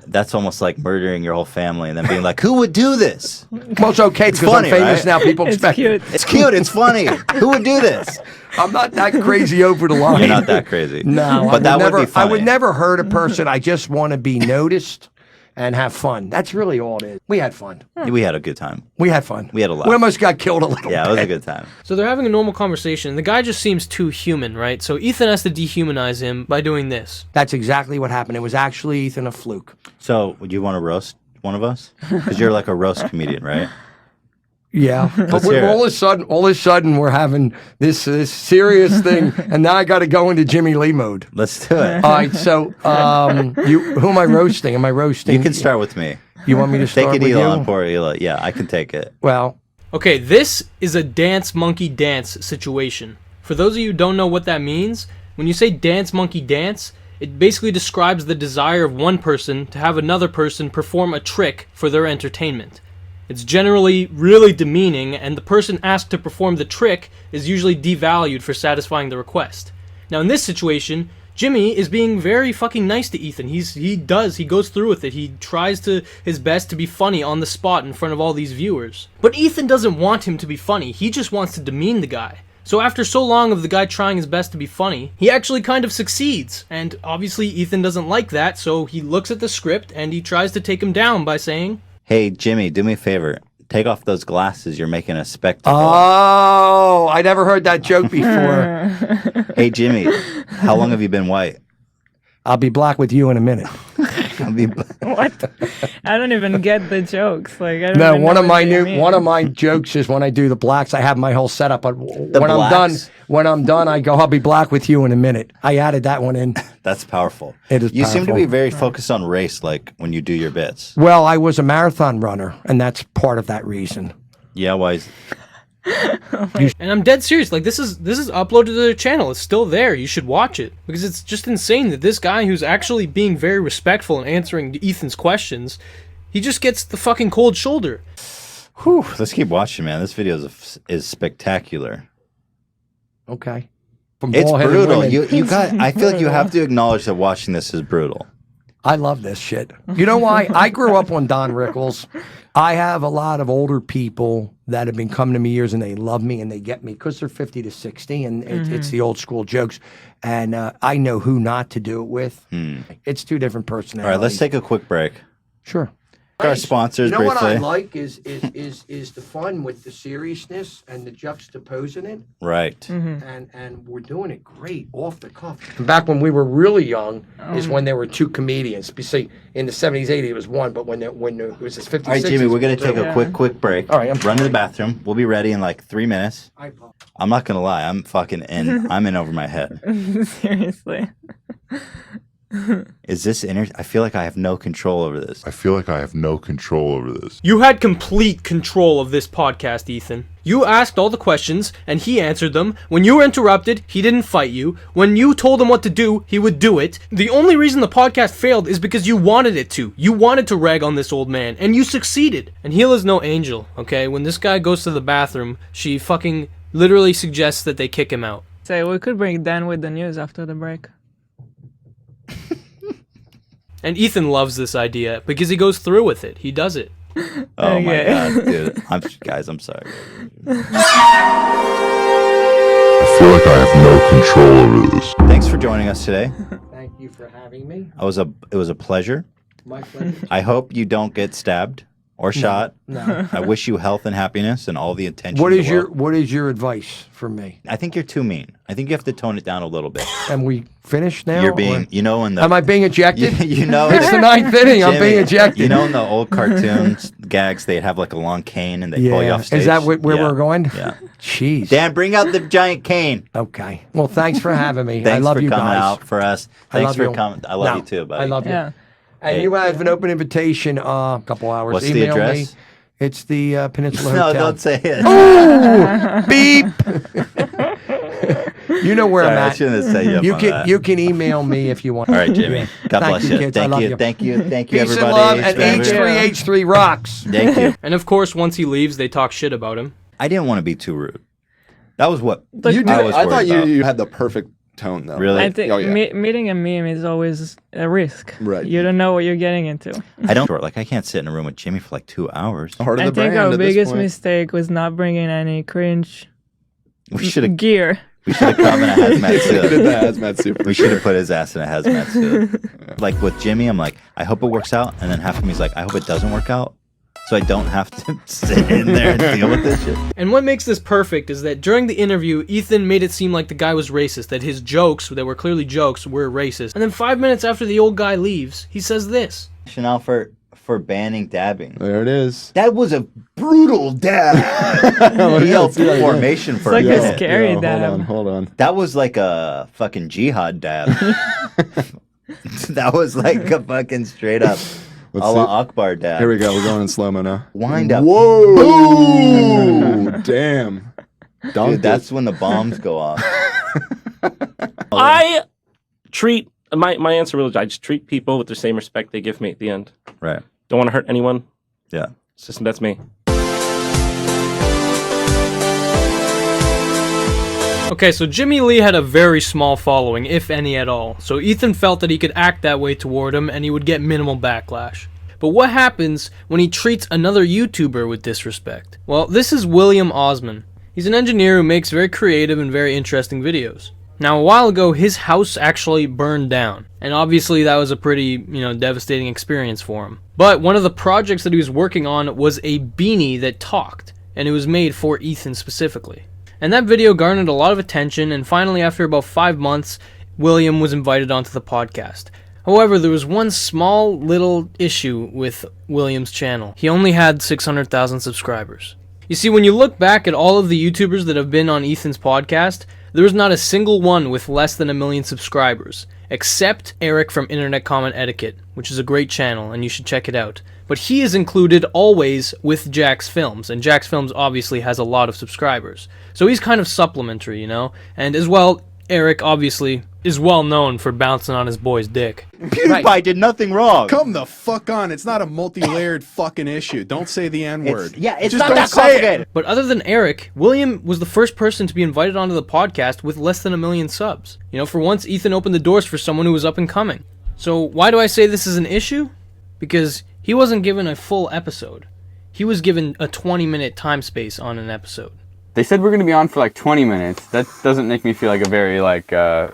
that's almost like murdering your whole family and then being like, who would do this? Well, it's okay because funny, I'm famous right? now. People expect it. It's cute. It's funny. Who would do this? I'm not that crazy over the line. You're not that crazy. No, but that would be I funny. would never hurt a person. I just want to be noticed and have fun. That's really all it is. We had fun. We had a good time. We had fun. We had a lot. We almost got killed a little Yeah, bit. it was a good time. So they're having a normal conversation. The guy just seems too human, right? So Ethan has to dehumanize him by doing this. That's exactly what happened. It was actually, Ethan, a fluke. So, would you want to roast one of us? Because you're like a roast comedian, right? Yeah, but Let's hear it. all of a sudden, we're having this serious thing, and now I got to go into Jimmy Lee mode. Let's do it. All right, so who am I roasting? Am I roasting? You can start with me. You want me to start Take it with Hila you? on poor Hila. Yeah, I can take it. Well, Okay, this is a dance monkey dance situation. For those of you who don't know what that means, when you say dance monkey dance, it basically describes the desire of one person to have another person perform a trick for their entertainment. It's generally really demeaning, and the person asked to perform the trick is usually devalued for satisfying the request. Now in this situation, Jimmy is being very fucking nice to Ethan. He goes through with it. He tries his best to be funny on the spot in front of all these viewers. But Ethan doesn't want him to be funny. He just wants to demean the guy. So after so long of the guy trying his best to be funny, he actually kind of succeeds. And obviously Ethan doesn't like that, so he looks at the script and he tries to take him down by saying, Hey, Jimmy, do me a favor. Take off those glasses. You're making a spectacle. oh, I never heard that joke before. Hey, Jimmy, how long have you been white? I'll be black with you in a minute. What? I don't even get the jokes. Like I don't No, even one know of what my they mean. one of my jokes is when I do the blacks, I have my whole setup. But when blacks? I'm done, I go, I'll be black with you in a minute. I added that one in. That's powerful. It is You seem to be powerful. very focused on race, like when you do your bits. Well, I was a marathon runner, and that's part of that reason. Yeah, why? and I'm dead serious, like this is uploaded to their channel. It's still there. You should watch it because it's just insane that this guy who's actually being very respectful and answering Ethan's questions, he just gets the fucking cold shoulder. Whew, let's keep watching, man. This video is spectacular. Okay. It's bald-headed brutal. women. You got. I feel like you have to acknowledge that watching this is brutal. I love this shit. You know why? I grew up on Don Rickles. I have a lot of older people that have been coming to me years and they love me and they get me because they're 50 to 60 and it's the old school jokes. And I know who not to do it with. It's two different All personalities. right, let's take a quick break. Sure. Our sponsors, You know what I briefly. like is the fun with the seriousness and the juxtaposing it. Right. And we're doing it great off the cuff. Back when we were really young is when there were two comedians. You see, in the 70s, 80s, it was one, but when it was this 50s, All right, Jimmy, we're going to take a quick break. All right, I'm run to the bathroom. We'll be ready in like 3 minutes. I'm not going to lie. I'm fucking in. I'm in over my head. Seriously. Is this I feel like I have no control over this. You had complete control of this podcast, Ethan. You asked all the questions, and he answered them. When you were interrupted, he didn't fight you. When you told him what to do, he would do it. The only reason the podcast failed is because you wanted it to. You wanted to rag on this old man, and you succeeded. And Hila's no angel, okay? When this guy goes to the bathroom, she fucking literally suggests that they kick him out. Say we could bring Dan with the news after the break. And Ethan loves this idea because he goes through with it. He does it. Oh my god, dude. I'm sorry. I feel like I have no control over this. Thanks for joining us today. Thank you for having me. It was a pleasure. My pleasure. I hope you don't get stabbed or shot. No. I wish you health and happiness and all the attention. What in is the world. what is your advice for me? I think you're too mean. I think you have to tone it down a little bit. Am we finished now? You're being, or- in the. Am I being ejected? You know, It's the ninth inning. I'm Jimmy, being ejected. You know, in the old cartoons gags, they'd have like a long cane and they pull you off stage. Is that where Yeah. we're going? Yeah. Jeez. Dan, bring out the giant cane. Okay. Well, thanks for having me. Thanks I love for you coming guys. out for us. I Thanks love for you. coming. I love No, you too, buddy. I love you. Yeah. And Hey. you have an open invitation a couple hours. What's the Email address? me. It's the Peninsula No, Hotel. don't say it. Ooh, beep. You know where Sorry, I'm I at. shouldn't have set you up on that. You can email me if you want. All right, Jimmy. God Thank bless you, you. kids. I Thank love you. you. Thank you. Thank you, Peace and everybody. love, and H3H3 rocks. Thank you. And of course, once he leaves, they talk shit about him. I didn't want to be too rude. That was what You did. I was I thought worried about. you had the perfect tone, though. Really? I think Oh, yeah. meeting a meme is always a risk. Right. You don't know what you're getting into. I don't like. I can't sit in a room with Jimmy for like 2 hours. Heart of I the think brand our at this biggest point. mistake was not bringing any cringe We should have. gear. We should have come in a hazmat Did suit. the hazmat suit. We should have put his ass in a hazmat suit. Like with Jimmy, I'm like, I hope it works out, and then half of me's like, I hope it doesn't work out, so I don't have to sit in there and deal with this shit. And what makes this perfect is that during the interview, Ethan made it seem like the guy was racist, that his jokes, that were clearly jokes, were racist. And then 5 minutes after the old guy leaves, he says this. Rationale for banning dabbing. There it is. That was a brutal dab. He yelled formation for It's like a a minute. scary Hold dab. on, hold on. That was like a fucking jihad dab. That was like a fucking straight up Let's Allah see. Akbar dab. Here we go. We're going in slow-mo now. Wind up. Whoa! Boom! Damn. Dude, that's when the bombs go off. I treat my answer really. I just treat people with the same respect they give me at the end. Right. Don't want to hurt anyone. Yeah. It's just that's me. Okay, so Jimmy Lee had a very small following, if any at all, so Ethan felt that he could act that way toward him and he would get minimal backlash. But what happens when he treats another YouTuber with disrespect? Well, this is William Osman. He's an engineer who makes very creative and very interesting videos. Now, a while ago, his house actually burned down, and obviously that was a pretty, devastating experience for him. But one of the projects that he was working on was a beanie that talked, and it was made for Ethan specifically. And that video garnered a lot of attention, and finally, after about 5 months, William was invited onto the podcast. However, there was one small little issue with William's channel. He only had 600,000 subscribers. You see, when you look back at all of the YouTubers that have been on Ethan's podcast, there is not a single one with less than 1 million subscribers, except Eric from Internet Comment Etiquette, which is a great channel, and you should check it out. But he is included always with Jack's Films, and Jack's Films obviously has a lot of subscribers. So he's kind of supplementary, And as well, Eric obviously is well known for bouncing on his boy's dick. PewDiePie did nothing wrong. Come the fuck on. It's not a multi-layered fucking issue. Don't say the N-word. It's Just not don't that say complicated. it. But other than Eric, William was the first person to be invited onto the podcast with less than 1 million subs. For once, Ethan opened the doors for someone who was up and coming. So why do I say this is an issue? Because he wasn't given a full episode. He was given a 20-minute time space on an episode. They said we're going to be on for like 20 minutes. That doesn't make me feel like a very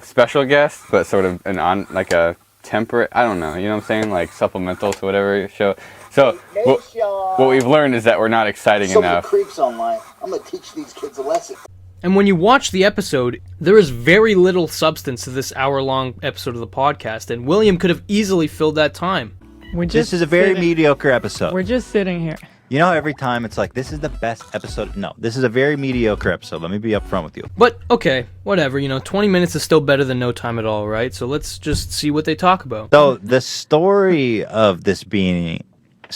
special guest, but sort of a temperate, I don't know, you know what I'm saying? Like supplemental to whatever show. So what we've learned is that we're not exciting enough. Creeps online. I'm going to teach these kids a lesson. And when you watch the episode, there is very little substance to this hour-long episode of the podcast, and William could have easily filled that time. This is a very mediocre episode. We're just sitting here. You know, every time it's like, this is the best episode. No, this is a very mediocre episode. Let me be upfront with you. But, okay, whatever, 20 minutes is still better than no time at all, right? So let's just see what they talk about. So the story of this beanie's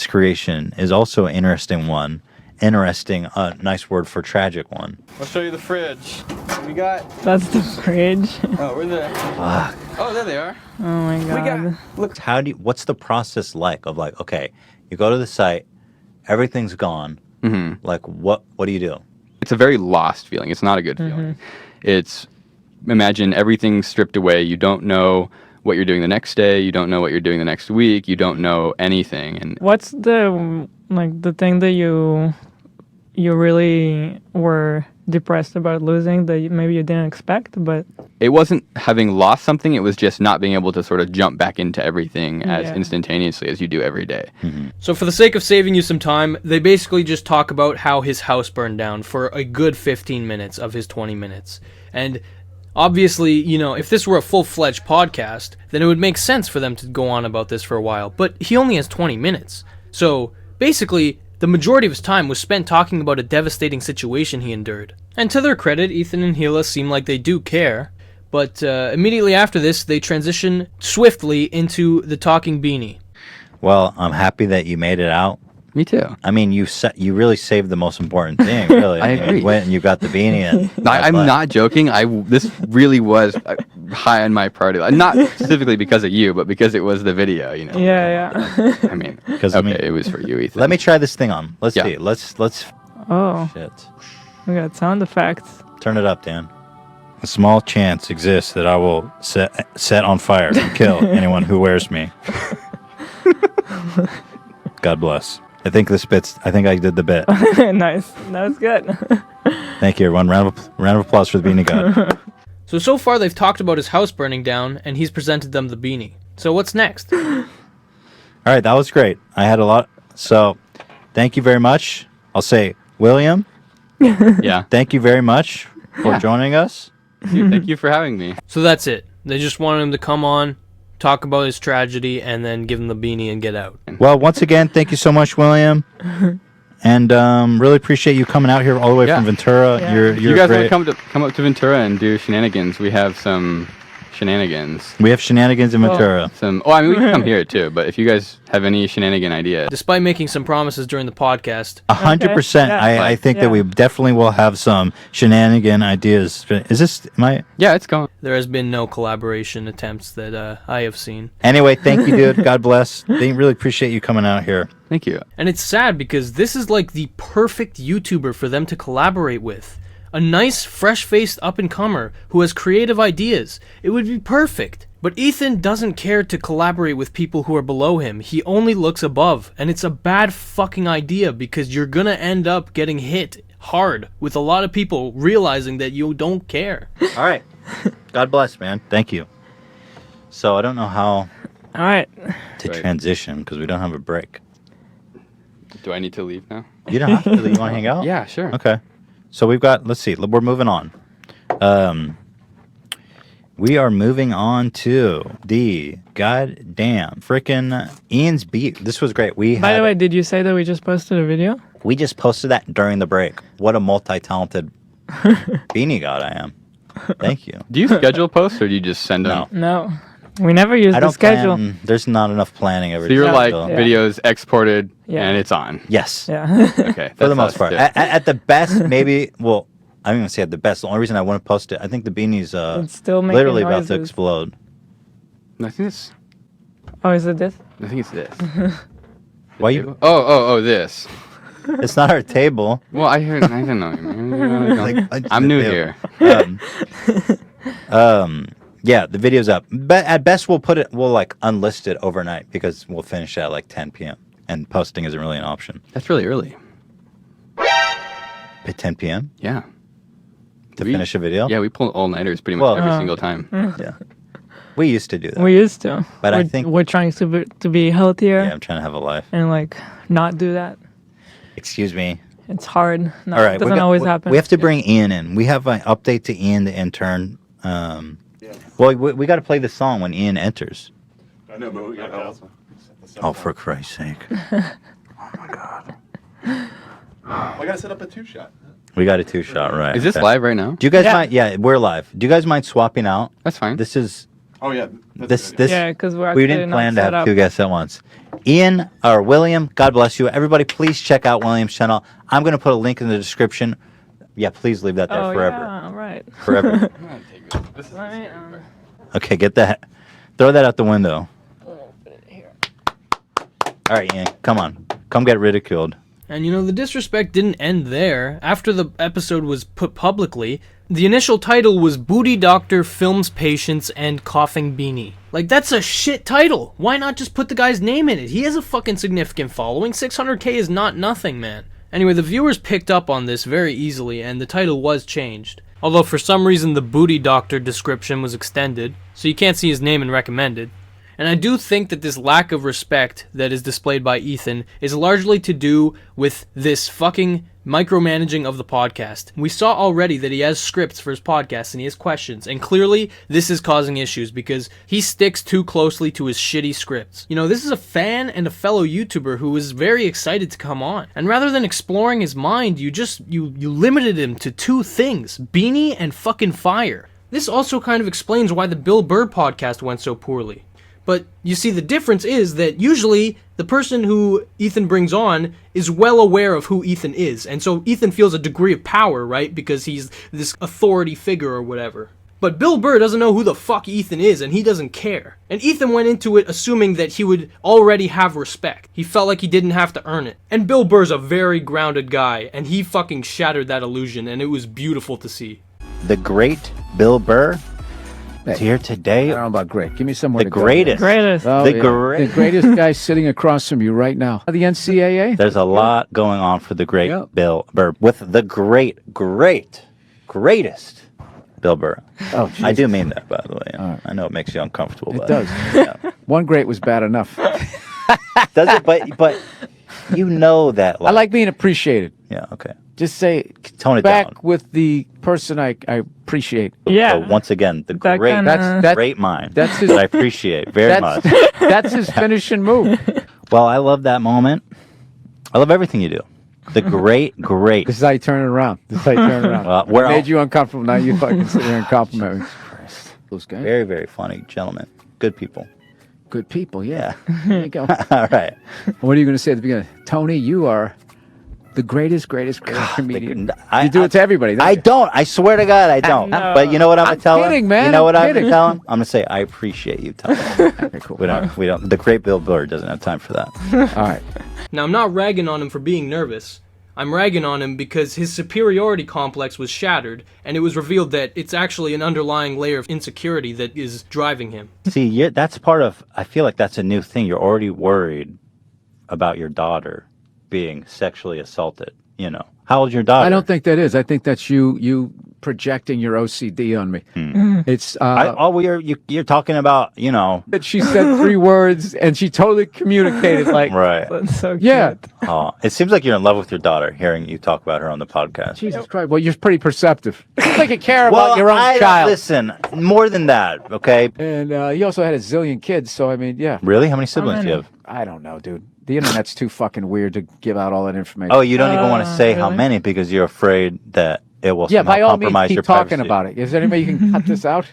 creation is also an interesting one. Interesting, nice word for tragic one. I'll show you the fridge. What we got? That's the fridge. Oh, where's it? Fuck. Oh, there they are. Oh my god. Look. What's the process like of like, okay, you go to the site, everything's gone. Mm-hmm. Like, what do you do? It's a very lost feeling. It's not a good feeling. It's, imagine everything stripped away. You don't know what you're doing the next day. You don't know what you're doing the next week. You don't know anything. And What's the thing that you really were depressed about losing that maybe you didn't expect, but it wasn't having lost something. It was just not being able to sort of jump back into everything as Yeah. instantaneously as you do every day. So for the sake of saving you some time, they basically just talk about how his house burned down for a good 15 minutes of his 20 minutes. And obviously, you know, if this were a full-fledged podcast, then it would make sense for them to go on about this for a while. But he only has 20 minutes. So basically, the majority of his time was spent talking about a devastating situation he endured. And to their credit, Ethan and Gila seem like they do care. But immediately after this, they transition swiftly into the talking beanie. Well, I'm happy that you made it out. Me too. I mean, you really saved the most important thing, really. I agree. You went and you got the beanie. And I'm not joking. This really was high on my priority. Not specifically because of you, but because it was the video, you know. yeah. I mean, it was for you, Ethan. Let me try this thing on. Let's see. Let's. Oh. Shit. We got sound effects. Turn it up, Dan. A small chance exists that I will set on fire and kill anyone who wears me. God bless. I think I did the bit. Nice. That was good. Thank you, everyone. Round of applause for the beanie god. So far they've talked about his house burning down, and he's presented them the beanie. So what's next? All right, that was great. I had a lot. So, thank you very much. I'll say, William. Yeah. Thank you very much for joining us. Thank you for having me. So that's it. They just wanted him to come on, talk about his tragedy, and then give him the beanie and get out. Well, once again, thank you so much, William. And really appreciate you coming out here all the way from Ventura. Yeah. You're You guys great. want to come up to Ventura and do shenanigans? We have some shenanigans. We have shenanigans in Ventura. I mean, we can come here too, but if you guys have any shenanigan ideas. Despite making some promises during the podcast. 100%. I think that we definitely will have some shenanigan ideas. Is this Yeah, it's going. There has been no collaboration attempts that I have seen. Anyway, thank you, dude. God bless. They really appreciate you coming out here. Thank you. And it's sad because this is like the perfect YouTuber for them to collaborate with. A nice, fresh-faced up-and-comer who has creative ideas. It would be perfect. But Ethan doesn't care to collaborate with people who are below him. He only looks above. And it's a bad fucking idea because you're gonna end up getting hit hard with a lot of people realizing that you don't care. All right. God bless, man. Thank you. So I don't know how to transition because we don't have a break. Do I need to leave now? You don't have to. You want to hang out? Yeah, sure. Okay. So we've got, let's see, we're moving on. We are moving on to the goddamn frickin' Ian's beat. This was great. By the way, did you say that we just posted a video? We just posted that during the break. What a multi-talented beanie god I am. Thank you. Do you schedule posts or do you just send them? No. We never use I the don't schedule. There's not enough planning every So you're time, like so- videos exported Yeah. and it's on. Yes. Yeah. Okay. For the that's most us part. too. At the best, maybe, well, I'm going to say at the best. The only reason I want to post it, I think the beanie's It's still making literally about to noises. explode. I think it's. Oh, is it this? I think it's this. Why you? Oh, this. It's not our table. Well, I don't know. I'm new here. Yeah, the video's up. But at best, we'll like unlist it overnight because we'll finish at like 10 p.m. and posting isn't really an option. That's really early. At 10 p.m. Yeah. To finish a video. Yeah, we pull all-nighters pretty much every single time. Yeah. We used to do that. We used to. But I We're- think- we're trying to be healthier. Yeah, I'm trying to have a life. And like not do that. Excuse me. It's hard. No, All right, it doesn't always happen. We have to bring Ian in. We have an update to Ian, the intern. Well, we got to play the song when Ian enters. I know, but we got to Oh, for Christ's sake. I got to set up a two-shot. We got a two-shot, right. Is this live right now? Do you guys mind? Yeah, we're live. Do you guys mind swapping out? That's fine. This is... Oh, yeah. This. Yeah, 'cause we're we actually didn't not plan to set have up. two guests at once. William, God bless you. Everybody, please check out William's channel. I'm going to put a link in the description. Yeah, please leave that there forever. Yeah, right. Forever. Okay, get that. Throw that out the window. All right, Ian, come on. Come get ridiculed. And you know, the disrespect didn't end there. After the episode was put publicly, The initial title was Booty Doctor Films Patients and Coughing Beanie. Like, that's a shit title. Why not just put the guy's name in it? He has a fucking significant following. 600K is not nothing, man. Anyway, the viewers picked up on this very easily, and the title was changed. Although for some reason the Booty Doctor description was extended, so you can't see his name in recommended. And I do think that this lack of respect that is displayed by Ethan is largely to do with this fucking micromanaging of the podcast. We saw already that he has scripts for his podcast and he has questions, and clearly this is causing issues because he sticks too closely to his shitty scripts. You know, this is a fan and a fellow YouTuber who is very excited to come on, and rather than exploring his mind, you limited him to two things: Beanie and fucking fire. This also kind of explains why the Bill Burr podcast went so poorly. But you see, the difference is that usually the person who Ethan brings on is well aware of who Ethan is. And so Ethan feels a degree of power, right? Because he's this authority figure or whatever. But Bill Burr doesn't know who the fuck Ethan is, and he doesn't care. And Ethan went into it assuming that he would already have respect. He felt like he didn't have to earn it. And Bill Burr's a very grounded guy, and he fucking shattered that illusion, and it was beautiful to see. The great Bill Burr is here today. I don't know about great. Give me somewhere the greatest. Greatest. Oh, the yeah. great. The greatest guy sitting across from you right now. The NCAA? There's a lot going on for the great Bill Burr with the greatest Bill Burr. Oh, Jesus. I do mean that, by the way. I know it makes you uncomfortable. It does. Yeah. One great was bad enough. Does it? But you know that. I like being appreciated. Yeah, okay. Just say, tone it back down. with the person I appreciate. Yeah. So once again, the That great, kinda- great mind that's his- that I appreciate very much. That's his finishing move. Well, I love that moment. I love everything you do. The great. This is how you turn it around. This is how you turn it around. We're made all- you uncomfortable. Now you fucking sit here and compliment me. Those guys. Very, very funny gentlemen. Good people. Good people, yeah. There you go. All right. What are you going to say at the beginning? Tony, you are the greatest comedian. I You do it to everybody. I don't. I swear to God, I don't. No. But you know what I'm I'm gonna tell him? kidding, man. You know I'm what I'm kidding. gonna tell him? I'm gonna say I appreciate you, Tony. Okay, cool. We don't. The great Bill Burr doesn't have time for that. All right. Now, I'm not ragging on him for being nervous. I'm ragging on him because his superiority complex was shattered, and it was revealed that it's actually an underlying layer of insecurity that is driving him. See, that's part of. I feel like that's a new thing. You're already worried about your daughter being sexually assaulted. You know, how old's your daughter? I don't think that is. I think that's you projecting your OCD on me. It's you're talking about, you know. That she said 3 words and she totally communicated like Right. That's so cute. Yeah. Oh, it seems like you're in love with your daughter, hearing you talk about her on the podcast. Jesus Christ. Well, you're pretty perceptive. It's like you care about your own I, child. Listen, more than that, okay? And he also had a zillion kids, so I mean, yeah. Really? How many siblings do you have? I don't know, dude. The internet's too fucking weird to give out all that information. Oh, you don't even want to say how many because you're afraid that it will Yeah, somehow by all means, compromise keep your talking privacy. about it. Is there any way you can cut this out?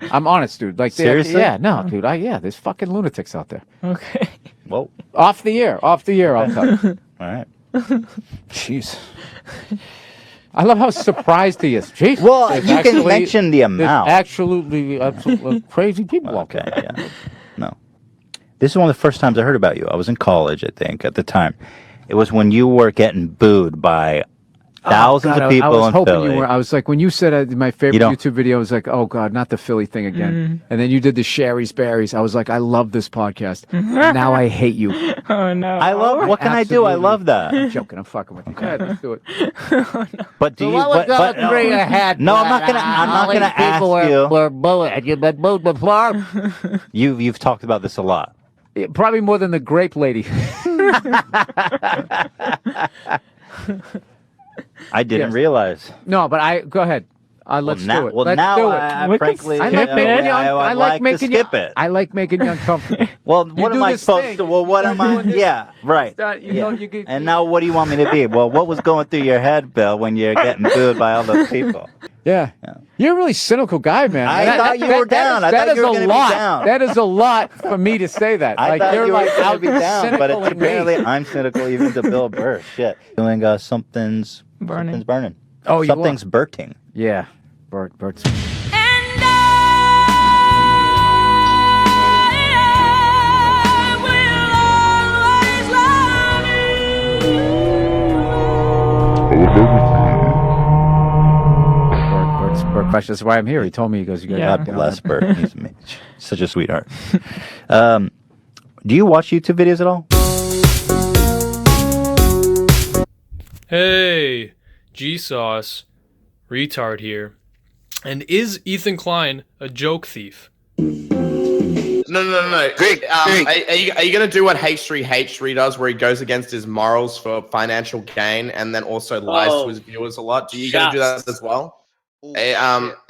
I'm honest, dude. Like, Seriously? Yeah, no, dude. There's fucking lunatics out there. Okay. Whoa. Off the air, I'll tell you. All right. Jeez. I love how surprised he is. Jeez. Well, There's you can mention the there's amount. absolutely crazy people out there. Okay, yeah. No. This is one of the first times I heard about you. I was in college, I think, at the time. It was when you were getting booed by thousands of people I was in hoping Philly. you were. I was like, when you said my favorite You don't- YouTube video, I was like, oh God, not the Philly thing again. And then you did the Sherry's Berries. I was like, I love this podcast. Now I hate you. Oh no. I love. What can I do? I Absolutely. love that. I'm joking. I'm fucking with you. Go ahead, let's do it. But do you? what was But, going through your head? no, I'm not gonna. I'm not gonna ask you. Were bullied. Have you been bullied before? You've talked about this a lot. Yeah, probably more than the grape lady. I didn't Yes. realize. No, but go ahead. Let's now, do it. Well, Let's now do it. I frankly, I like making you. I like making to skip you. it. I like making you uncomfortable. Well, what do am I this supposed thing. to? Well, what am I? Yeah, right. You know, you get, And now, what do you want me to be? Well, what was going through your head, Bill, when you're getting booed by all those people? Yeah. You're a really cynical guy, man. I thought you were down. I thought you were gonna be down. That is a lot for me to say that. I like, thought you're you were like going out to be down, but cynical it's in me. apparently I'm cynical even to Bill Burr. Shit. Doing something's burning. Oh, you Something's burting. Yeah. Bert's. That's why I'm here. He told me, he goes, you got God bless Bert. He's such a sweetheart. Do you watch YouTube videos at all? Hey, G-Sauce, retard here. And is Ethan Klein a joke thief? No. Greg, are you going to do what h3h3 does, where he goes against his morals for financial gain and then also lies to his viewers a lot? Do you going to do that as well?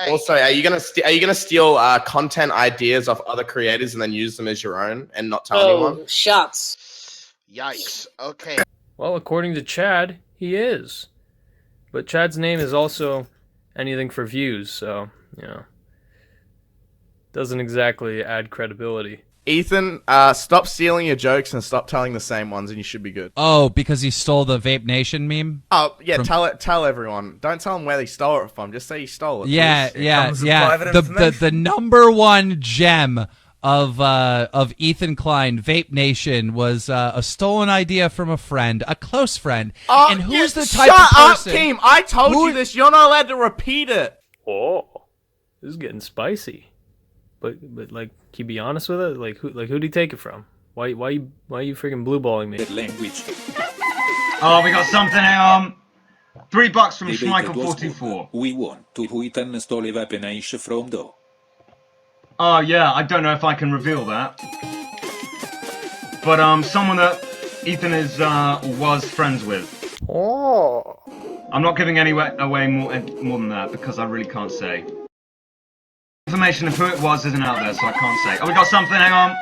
Also, are you gonna steal content ideas off other creators and then use them as your own and not tell anyone? Shots. Yikes. Okay. Well, according to Chad, he is. But Chad's name is also anything for views, so, doesn't exactly add credibility. Ethan, stop stealing your jokes and stop telling the same ones, and you should be good. Oh, because he stole the Vape Nation meme? Oh, yeah, tell everyone. Don't tell them where they stole it from. Just say you stole it. Yeah. Private information. The number one gem of Ethan Klein, Vape Nation, was a stolen idea from a friend, a close friend. And who's the type of person? Shut up, Keem. I told you this. You're not allowed to repeat it. Oh, this is getting spicy. But like, can you be honest with it? Like, who'd he take it from? Why you freaking blue balling me? Language. Oh, we got something. $3 from Schmeichel44. We want to who Ethan stole a weapon from though. Oh yeah, I don't know if I can reveal that. But someone that Ethan is was friends with. Oh. I'm not giving away more than that because I really can't say. Information of who it was isn't out there, so I can't say. Oh, we got something. Hang on.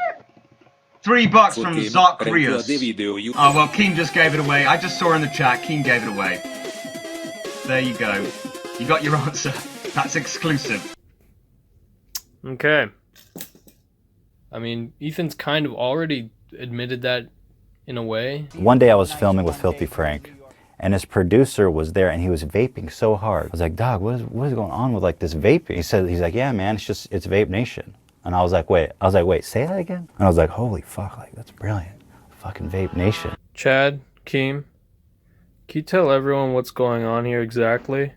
$3 from Zacharias. Oh well, Keem just gave it away. I just saw in the chat. Keem gave it away. There you go. You got your answer. That's exclusive. Okay. I mean, Ethan's kind of already admitted that in a way. One day I was filming with Filthy Frank, and his producer was there, and he was vaping so hard. I was like, dog, what is going on with like this vaping? He's like, yeah, man, it's Vape Nation. And I was like, wait, say that again? And I was like, holy fuck, like that's brilliant. Fucking Vape Nation. Chad, Keem, can you tell everyone what's going on here exactly?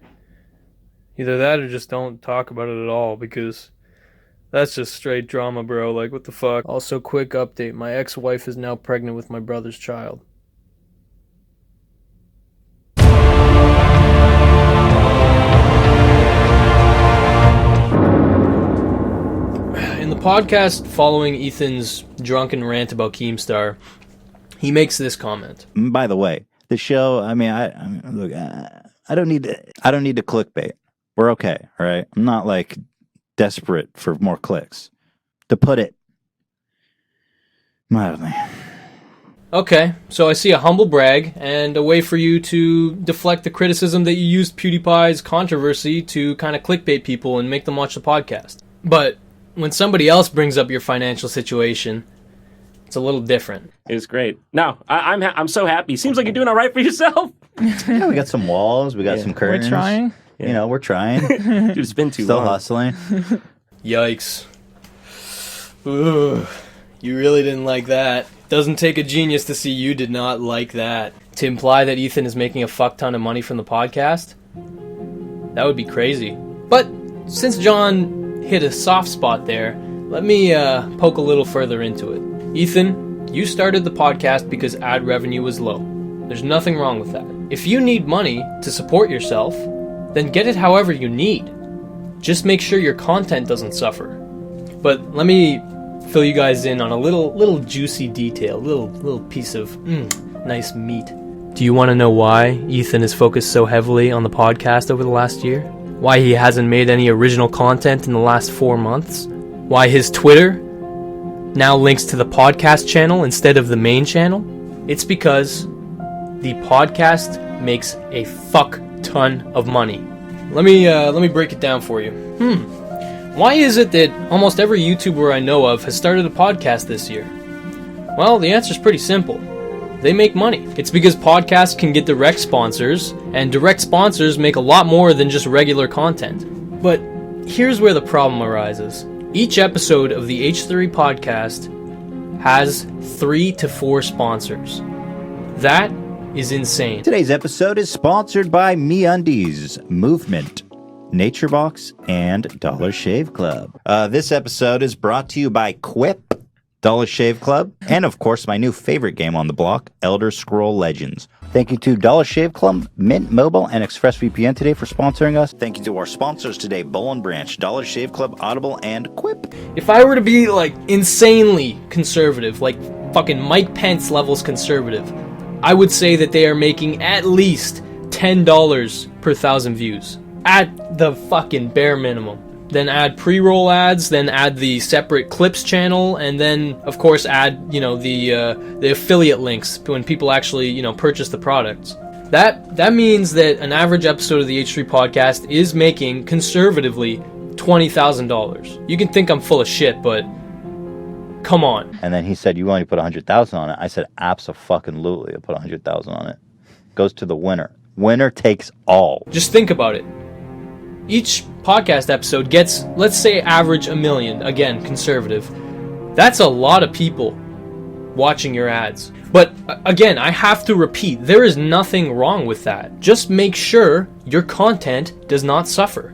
Either that or just don't talk about it at all, because that's just straight drama, bro. Like, what the fuck? Also, quick update. My ex-wife is now pregnant with my brother's child. In the podcast following Ethan's drunken rant about Keemstar, he makes this comment. By the way, the show, I mean, look, I don't need to clickbait. We're okay, all right? I'm not like desperate for more clicks. To put it mildly. Okay, so I see a humble brag and a way for you to deflect the criticism that you used PewDiePie's controversy to kind of clickbait people and make them watch the podcast. But when somebody else brings up your financial situation, it's a little different. It was great. No, I'm so happy. Seems like you're doing all right for yourself. Yeah, we got some walls, we got some curtains. We're trying. You know, we're trying. Dude, it's been too Still long. hustling. Yikes. Ooh, you really didn't like that. Doesn't take a genius to see you did not like that. To imply that Ethan is making a fuck ton of money from the podcast? That would be crazy. But since John hit a soft spot there, let me poke a little further into it. Ethan, you started the podcast because ad revenue was low. There's nothing wrong with that. If you need money to support yourself, then get it however you need. Just make sure your content doesn't suffer. But let me fill you guys in on a little juicy detail, little piece of nice meat. Do you want to know why Ethan is focused so heavily on the podcast over the last year? Why he hasn't made any original content in the last 4 months? Why his Twitter now links to the podcast channel instead of the main channel? It's because the podcast makes a fuck ton of money. Let me break it down for you. Why is it that almost every YouTuber I know of has started a podcast this year? Well, the answer's pretty simple. They make money. It's because podcasts can get direct sponsors, and direct sponsors make a lot more than just regular content. But here's where the problem arises. Each episode of the H3 podcast has 3 to 4 sponsors. That is insane. Today's episode is sponsored by MeUndies Movement. NatureBox, and Dollar Shave Club. This episode is brought to you by Quip, Dollar Shave Club, and of course my new favorite game on the block, Elder Scroll Legends. Thank you to Dollar Shave Club, Mint Mobile, and ExpressVPN today for sponsoring us. Thank you to our sponsors today, Bowl & Branch, Dollar Shave Club, Audible, and Quip. If I were to be like insanely conservative, like fucking Mike Pence levels conservative, I would say that they are making at least $10 per 1,000 views. At the fucking bare minimum. Then add pre-roll ads, then add the separate clips channel, and then of course add, the affiliate links when people actually, purchase the products. That means that an average episode of the H3 podcast is making conservatively $20,000. You can think I'm full of shit, but come on. And then he said, "You only put 100,000 on it." I said, "Abso-fucking-lutely, I put 100,000 on it." Goes to the winner. Winner takes all. Just think about it. Each podcast episode gets, let's say, average 1 million. Again, conservative. That's a lot of people watching your ads. But again, I have to repeat, there is nothing wrong with that. Just make sure your content does not suffer.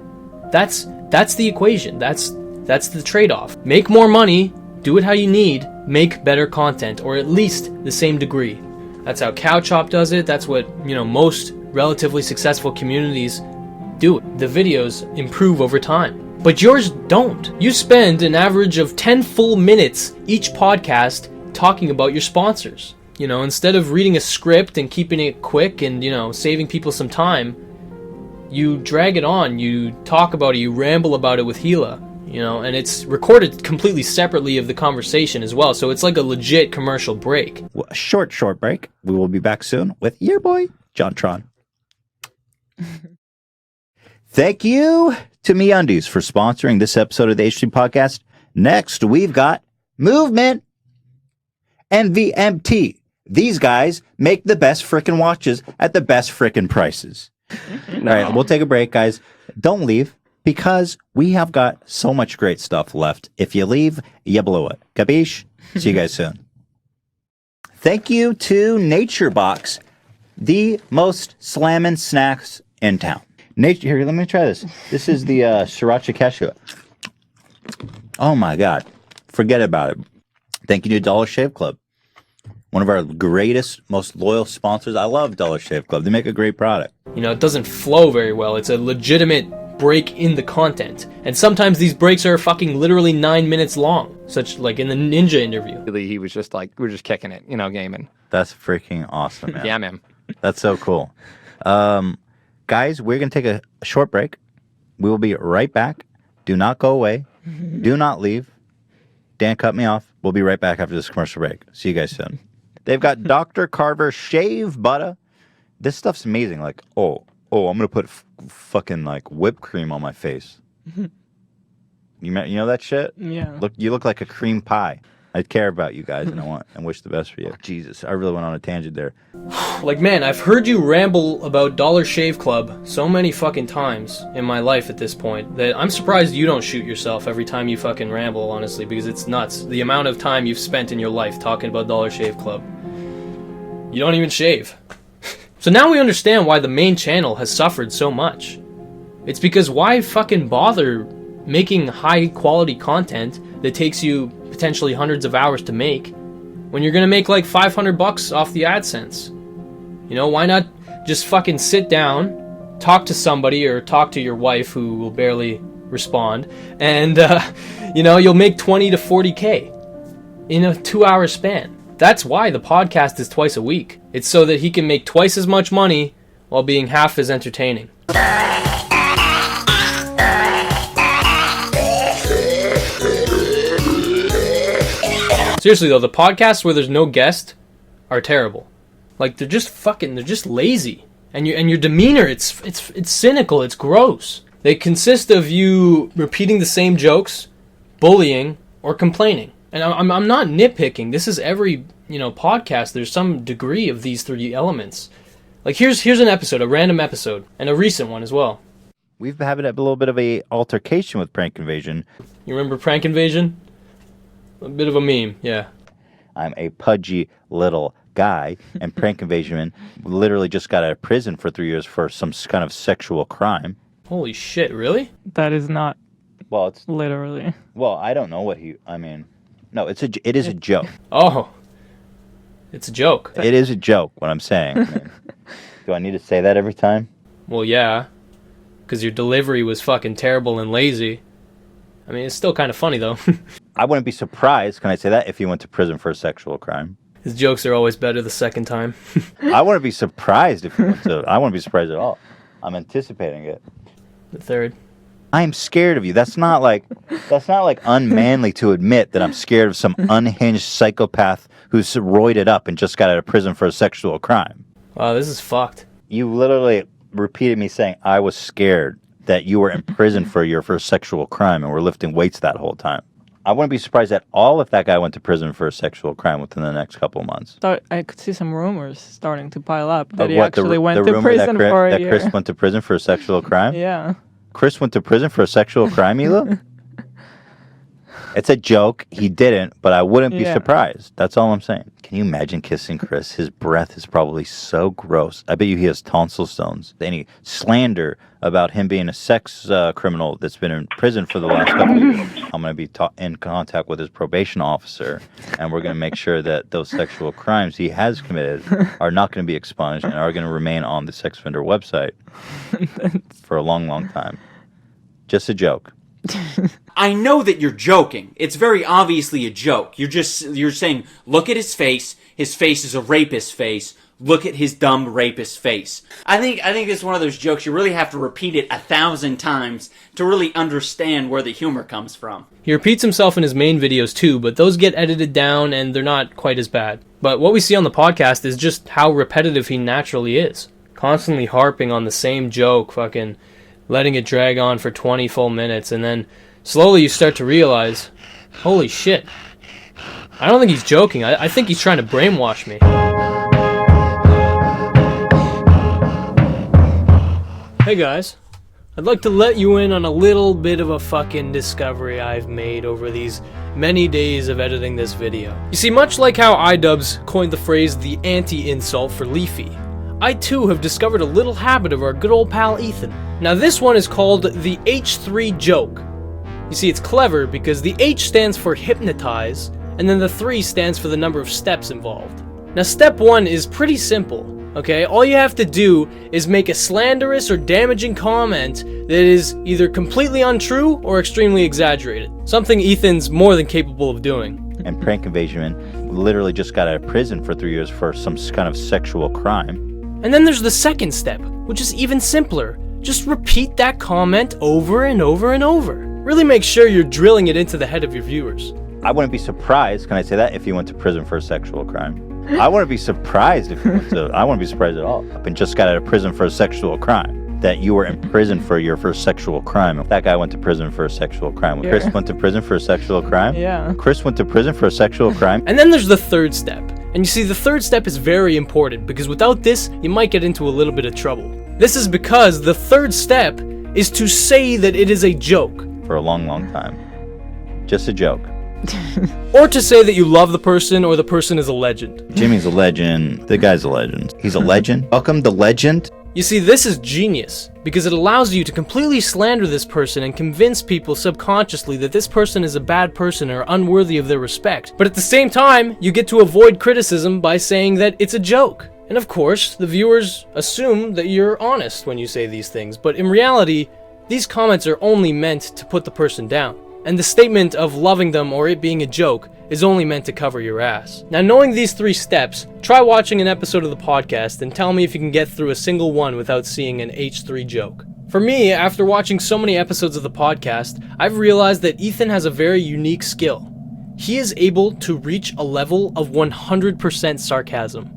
That's the equation. That's the trade-off. Make more money, do it how you need, make better content, or at least the same degree. That's how CowChop does it. That's what, most relatively successful communities do it. The videos improve over time. But yours don't. You spend an average of 10 full minutes each podcast talking about your sponsors. Instead of reading a script and keeping it quick and, saving people some time, you drag it on, you talk about it, you ramble about it with Gila, and it's recorded completely separately of the conversation as well. So it's like a legit commercial break. Well, a short break. We will be back soon with your boy, John Tron. Thank you to MeUndies for sponsoring this episode of the H3 podcast. Next, we've got Movement and VMT. These guys make the best frickin' watches at the best frickin' prices. All right, we'll take a break, guys. Don't leave, because we have got so much great stuff left. If you leave, you blow it. Capiche? See you guys soon. Thank you to NatureBox, the most slammin' snacks in town. Here, let me try this. This is the sriracha cashew. Oh my God. Forget about it. Thank you to Dollar Shave Club. One of our greatest, most loyal sponsors. I love Dollar Shave Club. They make a great product. It doesn't flow very well. It's a legitimate break in the content. And sometimes these breaks are fucking literally 9 minutes long. Such like in the Ninja interview. He was just like, we're just kicking it, gaming. That's freaking awesome, man. Yeah, man. That's so cool. Guys, we're going to take a short break. We will be right back. Do not go away. Do not leave. Dan cut me off. We'll be right back after this commercial break. See you guys soon. They've got Dr. Carver shave butter. This stuff's amazing. Like, I'm going to put fucking like whipped cream on my face. You know that shit? Yeah. You look like a cream pie. I care about you guys, and I wish the best for you. Jesus, I really went on a tangent there. Like, man, I've heard you ramble about Dollar Shave Club so many fucking times in my life at this point that I'm surprised you don't shoot yourself every time you fucking ramble, honestly, because it's nuts. The amount of time you've spent in your life talking about Dollar Shave Club. You don't even shave. So now we understand why the main channel has suffered so much. It's because why fucking bother making high quality content that takes you potentially hundreds of hours to make when you're gonna make like $500 off the AdSense? Why not just fucking sit down, talk to somebody or talk to your wife who will barely respond, and you'll make 20 to 40K in a 2-hour span. That's why the podcast is twice a week. It's so that he can make twice as much money while being half as entertaining. Seriously though, the podcasts where there's no guest are terrible. Like, they're just lazy. And your demeanor, it's cynical, it's gross. They consist of you repeating the same jokes, bullying, or complaining. And I'm not nitpicking. This is every, podcast. There's some degree of these three elements. Like, here's an episode, a random episode, and a recent one as well. We've had a little bit of a altercation with Prank Invasion. You remember Prank Invasion? A bit of a meme, yeah. I'm a pudgy little guy, and Prank Invasion literally just got out of prison for 3 years for some kind of sexual crime. Holy shit, really? That is not Well, it's literally. well, I don't know what I mean, no, it is a joke. Oh. It's a joke. It is a joke, what I'm saying. I mean, do I need to say that every time? Well, yeah. Because your delivery was fucking terrible and lazy. I mean, it's still kind of funny, though. I wouldn't be surprised, can I say that, if he went to prison for a sexual crime. His jokes are always better the second time. I wouldn't be surprised if he went to... I wouldn't be surprised at all. I'm anticipating it. The third. I am scared of you. That's not like unmanly to admit that I'm scared of some unhinged psychopath who's roided up and just got out of prison for a sexual crime. Wow, this is fucked. You literally repeated me saying I was scared that you were in prison for your first sexual crime and were lifting weights that whole time. I wouldn't be surprised at all if that guy went to prison for a sexual crime within the next couple of months. So I could see some rumors starting to pile up that he What, actually went the to rumor prison for a that year. Chris went to prison for a sexual crime? Yeah. Chris went to prison for a sexual crime, Hila? It's a joke. He didn't, but I wouldn't be surprised. That's all I'm saying. Can you imagine kissing Chris? His breath is probably so gross. I bet you he has tonsil stones. Any slander about him being a sex criminal that's been in prison for the last couple of years, I'm going to be in contact with his probation officer, and we're going to make sure that those sexual crimes he has committed are not going to be expunged and are going to remain on the sex offender website for a long, long time. Just a joke. I know that you're joking. It's very obviously a joke. You're saying, look at his face. His face is a rapist face. Look at his dumb rapist face. I think it's one of those jokes you really have to repeat it 1,000 times to really understand where the humor comes from. He repeats himself in his main videos too, but those get edited down and they're not quite as bad. But what we see on the podcast is just how repetitive he naturally is. Constantly harping on the same joke, fucking letting it drag on for 20 full minutes, and then slowly you start to realize, holy shit, I don't think he's joking. I think he's trying to brainwash me. Hey guys, I'd like to let you in on a little bit of a fucking discovery I've made over these many days of editing this video. You see, much like how iDubbbz coined the phrase the anti-insult for Leafy, I too have discovered a little habit of our good old pal Ethan. Now this one is called the H3 joke. You see, it's clever because the H stands for hypnotize, and then the 3 stands for the number of steps involved. Now step 1 is pretty simple, okay? All you have to do is make a slanderous or damaging comment that is either completely untrue or extremely exaggerated. Something Ethan's more than capable of doing. And prank invasion literally just got out of prison for 3 years for some kind of sexual crime. And then there's the second step, which is even simpler. Just repeat that comment over and over and over. Really make sure you're drilling it into the head of your viewers. I wouldn't be surprised, can I say that, if he went to prison for a sexual crime. I wouldn't be surprised if he went to, I wouldn't be surprised at all. I've been just got out of prison for a sexual crime. That you were in prison for your first sexual crime. That guy went to prison for a sexual crime. Yeah. Chris went to prison for a sexual crime? Yeah. Chris went to prison for a sexual crime? And then there's the third step. And you see, the third step is very important because without this, you might get into a little bit of trouble. This is because the third step is to say that it is a joke. For a long, long time. Just a joke. Or to say that you love the person or the person is a legend. Jimmy's a legend. The guy's a legend. He's a legend. Welcome the legend. You see, this is genius because it allows you to completely slander this person and convince people subconsciously that this person is a bad person or unworthy of their respect. But at the same time, you get to avoid criticism by saying that it's a joke. And of course, the viewers assume that you're honest when you say these things, but in reality, these comments are only meant to put the person down. And the statement of loving them or it being a joke is only meant to cover your ass. Now, knowing these 3 steps, try watching an episode of the podcast and tell me if you can get through a single one without seeing an H3 joke. For me, after watching so many episodes of the podcast, I've realized that Ethan has a very unique skill. He is able to reach a level of 100% sarcasm,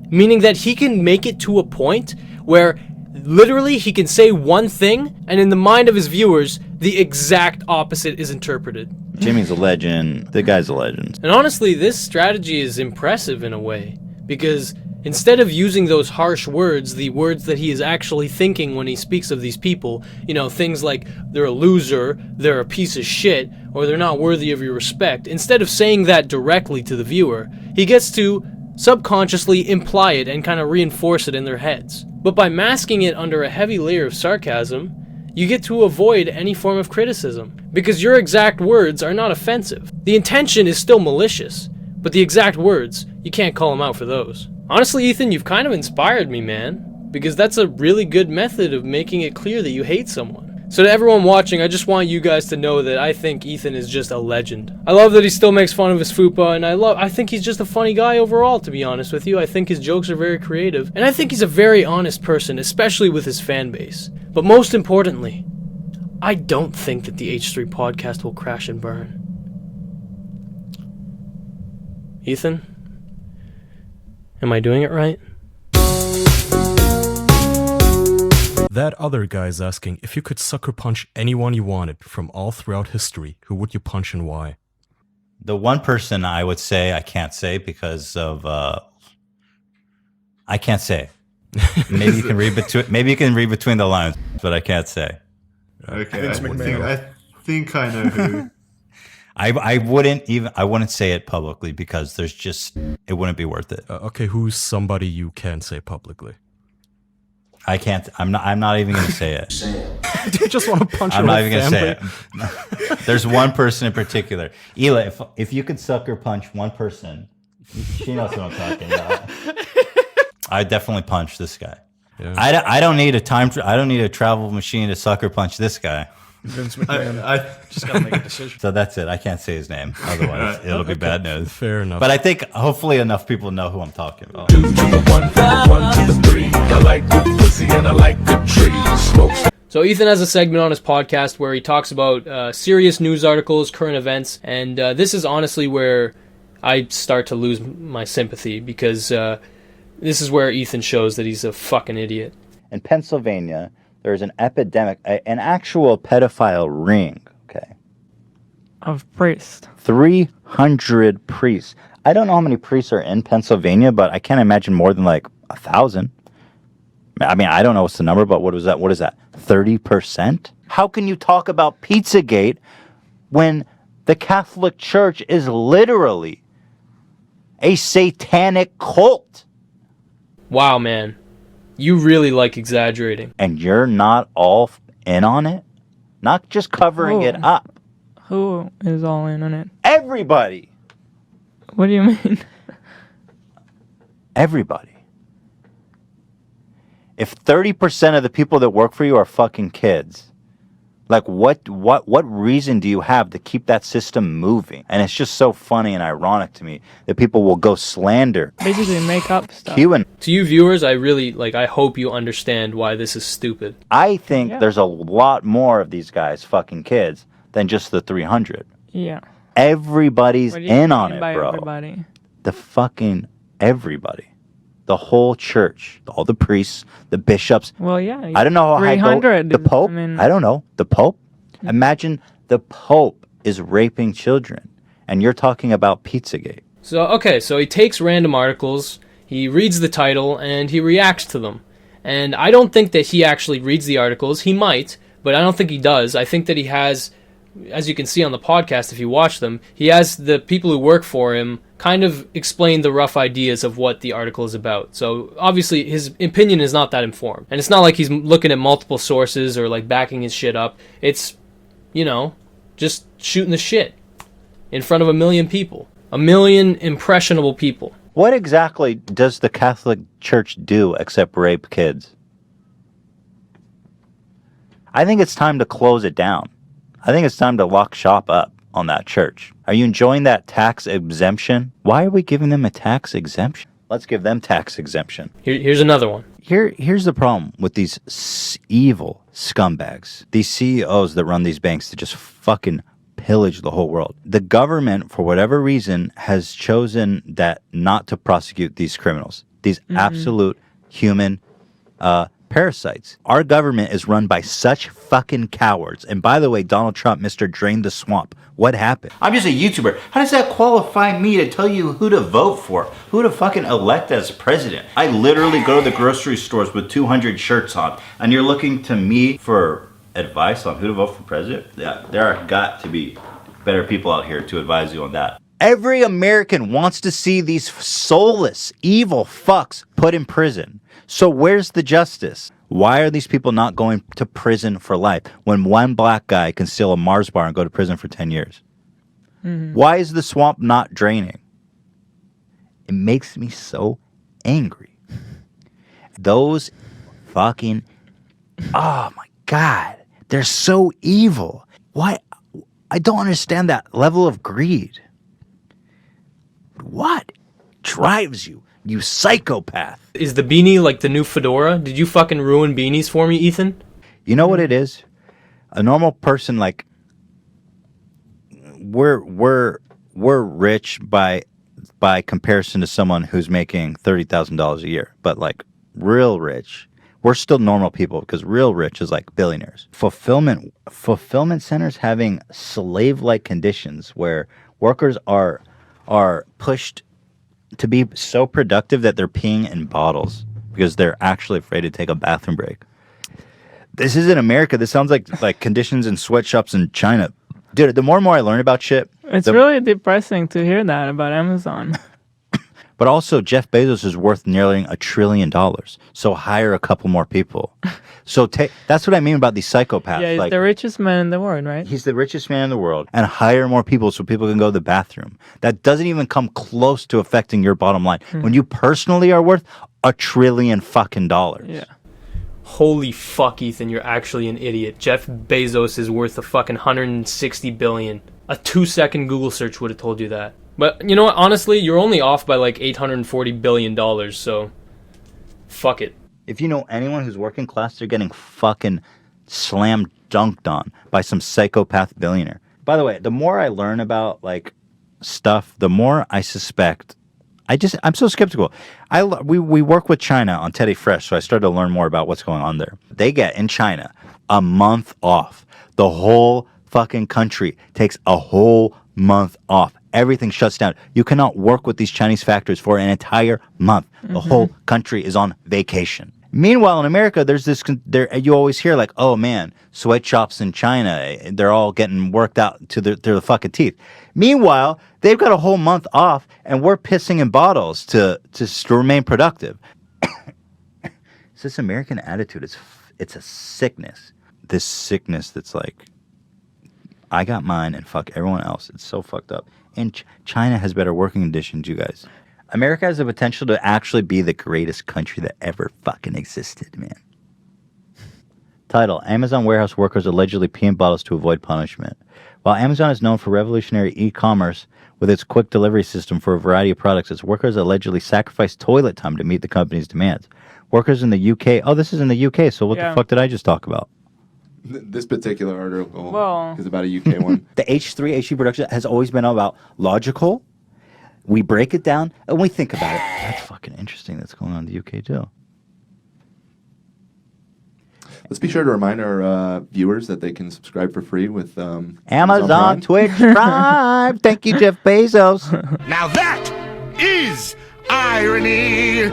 meaning that he can make it to a point where literally he can say one thing and in the mind of his viewers, the exact opposite is interpreted. Jimmy's a legend. The guy's a legend. And honestly, this strategy is impressive in a way, because instead of using those harsh words, the words that he is actually thinking when he speaks of these people, you know, things like they're a loser, they're a piece of shit, or they're not worthy of your respect, instead of saying that directly to the viewer, he gets to subconsciously imply it and kind of reinforce it in their heads. But by masking it under a heavy layer of sarcasm, you get to avoid any form of criticism, because your exact words are not offensive. The intention is still malicious, but the exact words, you can't call them out for those. Honestly, Ethan, you've kind of inspired me, man, because that's a really good method of making it clear that you hate someone. So to everyone watching, I just want you guys to know that I think Ethan is just a legend. I love that he still makes fun of his fupa, and I think he's just a funny guy overall, to be honest with you. I think his jokes are very creative, and I think he's a very honest person, especially with his fan base. But most importantly, I don't think that the H3 podcast will crash and burn. Ethan? Am I doing it right? That other guy's asking if you could sucker punch anyone you wanted from all throughout history, who would you punch and why? The one person I would say I can't say because of I can't say. Maybe you can read between the lines, but I can't say. Okay, I think I know who. I wouldn't say it publicly because it wouldn't be worth it. Okay, who's somebody you can say publicly? I can't. I'm not even going to say it. Do you just want to punch? I'm not even going to say it. There's one person in particular. Ela, if you could sucker punch one person, she knows what I'm talking about. I definitely punch this guy. Yeah. I don't need I don't need a travel machine to sucker punch this guy. Vince McMahon. I just gotta make a decision. So that's it. I can't say his name. Otherwise, it'll be bad news. Fair enough. But I think hopefully enough people know who I'm talking about. So Ethan has a segment on his podcast where he talks about serious news articles, current events, and this is honestly where I start to lose my sympathy because this is where Ethan shows that he's a fucking idiot. In Pennsylvania, there's an epidemic, an actual pedophile ring, okay? Of priests. 300 priests. I don't know how many priests are in Pennsylvania, but I can't imagine more than like 1,000. I mean, I don't know what's the number, but what is that? 30%? How can you talk about Pizzagate when the Catholic Church is literally a satanic cult? Wow, man. You really like exaggerating. And you're not all in on it? Not just covering it up. Who is all in on it? Everybody. What do you mean? Everybody. If 30% of the people that work for you are fucking kids, like what reason do you have to keep that system moving? And it's just so funny and ironic to me that people will go slander. Basically make up stuff. To you viewers, I hope you understand why this is stupid. I think there's a lot more of these guys fucking kids than just the 300. Yeah. Everybody's What do you in mean on it, by bro. everybody? The fucking everybody. The whole church, all the priests, the bishops. Well, yeah. I don't know how high 300. the Pope. I don't know. The Pope. Mm. Imagine the Pope is raping children, and you're talking about Pizzagate. So he takes random articles, he reads the title, and he reacts to them. And I don't think that he actually reads the articles. He might, but I don't think he does. I think that he has, as you can see on the podcast if you watch them, he has the people who work for him kind of explain the rough ideas of what the article is about. So obviously his opinion is not that informed. And it's not like he's looking at multiple sources or like backing his shit up. It's, just shooting the shit in front of 1 million people. 1 million impressionable people. What exactly does the Catholic Church do except rape kids? I think it's time to close it down. I think it's time to lock shop up on that church. Are you enjoying that tax exemption? Why are we giving them a tax exemption? Let's give them tax exemption. Here's another one. Here's the problem with these evil scumbags. These CEOs that run these banks that just fucking pillage the whole world. The government, for whatever reason, has chosen that not to prosecute these criminals. These absolute human parasites. Our government is run by such fucking cowards. And by the way, Donald Trump, Mr. Drain the Swamp, what happened? I'm just a YouTuber. How does that qualify me to tell you who to vote for? Who to fucking elect as president? I literally go to the grocery stores with 200 shirts on, and you're looking to me for advice on who to vote for president? Yeah, there are got to be better people out here to advise you on that. Every American wants to see these soulless, evil fucks put in prison. So where's the justice? Why are these people not going to prison for life when one black guy can steal a Mars bar and go to prison for 10 years? Why is the swamp not draining? It makes me so angry. Those fucking, oh my God, they're so evil. Why? I don't understand that level of greed. What drives you, you psychopath? Is the beanie like the new fedora? Did you fucking ruin beanies for me, Ethan? You know what it is? A normal person, like, we're rich by comparison to someone who's making $30,000 a year, but like real rich, we're still normal people because real rich is like billionaires. Fulfillment centers having slave-like conditions where workers are pushed to be so productive that they're peeing in bottles because they're actually afraid to take a bathroom break. This isn't America. This sounds like conditions in sweatshops in China. Dude, the more and more I learn about shit... It's really depressing to hear that about Amazon. But also, Jeff Bezos is worth nearly $1 trillion. So hire a couple more people. So that's what I mean about these psychopaths. Yeah, he's the richest man in the world, right? He's the richest man in the world. And hire more people so people can go to the bathroom. That doesn't even come close to affecting your bottom line. When you personally are worth $1 trillion fucking dollars. Yeah. Holy fuck, Ethan, you're actually an idiot. Jeff Bezos is worth a fucking 160 billion. A 2-second Google search would have told you that. But you know what? Honestly, you're only off by like $840 billion, so fuck it. If you know anyone who's working class, they're getting fucking slam dunked on by some psychopath billionaire. By the way, the more I learn about like stuff, the more I suspect. I'm so skeptical. We work with China on Teddy Fresh, so I started to learn more about what's going on there. They get in China a month off. The whole fucking country takes a whole month off. Everything shuts down. You cannot work with these Chinese factories for an entire month. The whole country is on vacation. Meanwhile, in America, there's this. You always hear like, "Oh man, sweatshops in China, they're all getting worked out to their fucking teeth." Meanwhile, they've got a whole month off, and we're pissing in bottles to remain productive. It's this American attitude. It's a sickness. This sickness that's like, I got mine and fuck everyone else. It's so fucked up. And China has better working conditions, you guys. America has the potential to actually be the greatest country that ever fucking existed, man. Title: Amazon warehouse workers allegedly pee in bottles to avoid punishment. While Amazon is known for revolutionary e-commerce with its quick delivery system for a variety of products, its workers allegedly sacrifice toilet time to meet the company's demands. Workers in the UK... Oh, this is in the UK, so what the fuck did I just talk about? This particular article is about a UK one. The h3h3 production has always been about logical. We break it down and we think about it. That's fucking interesting. That's going on in the UK too. Let's be sure to remind our viewers that they can subscribe for free with Amazon Twitch Prime. Thank you, Jeff Bezos. Now that is irony.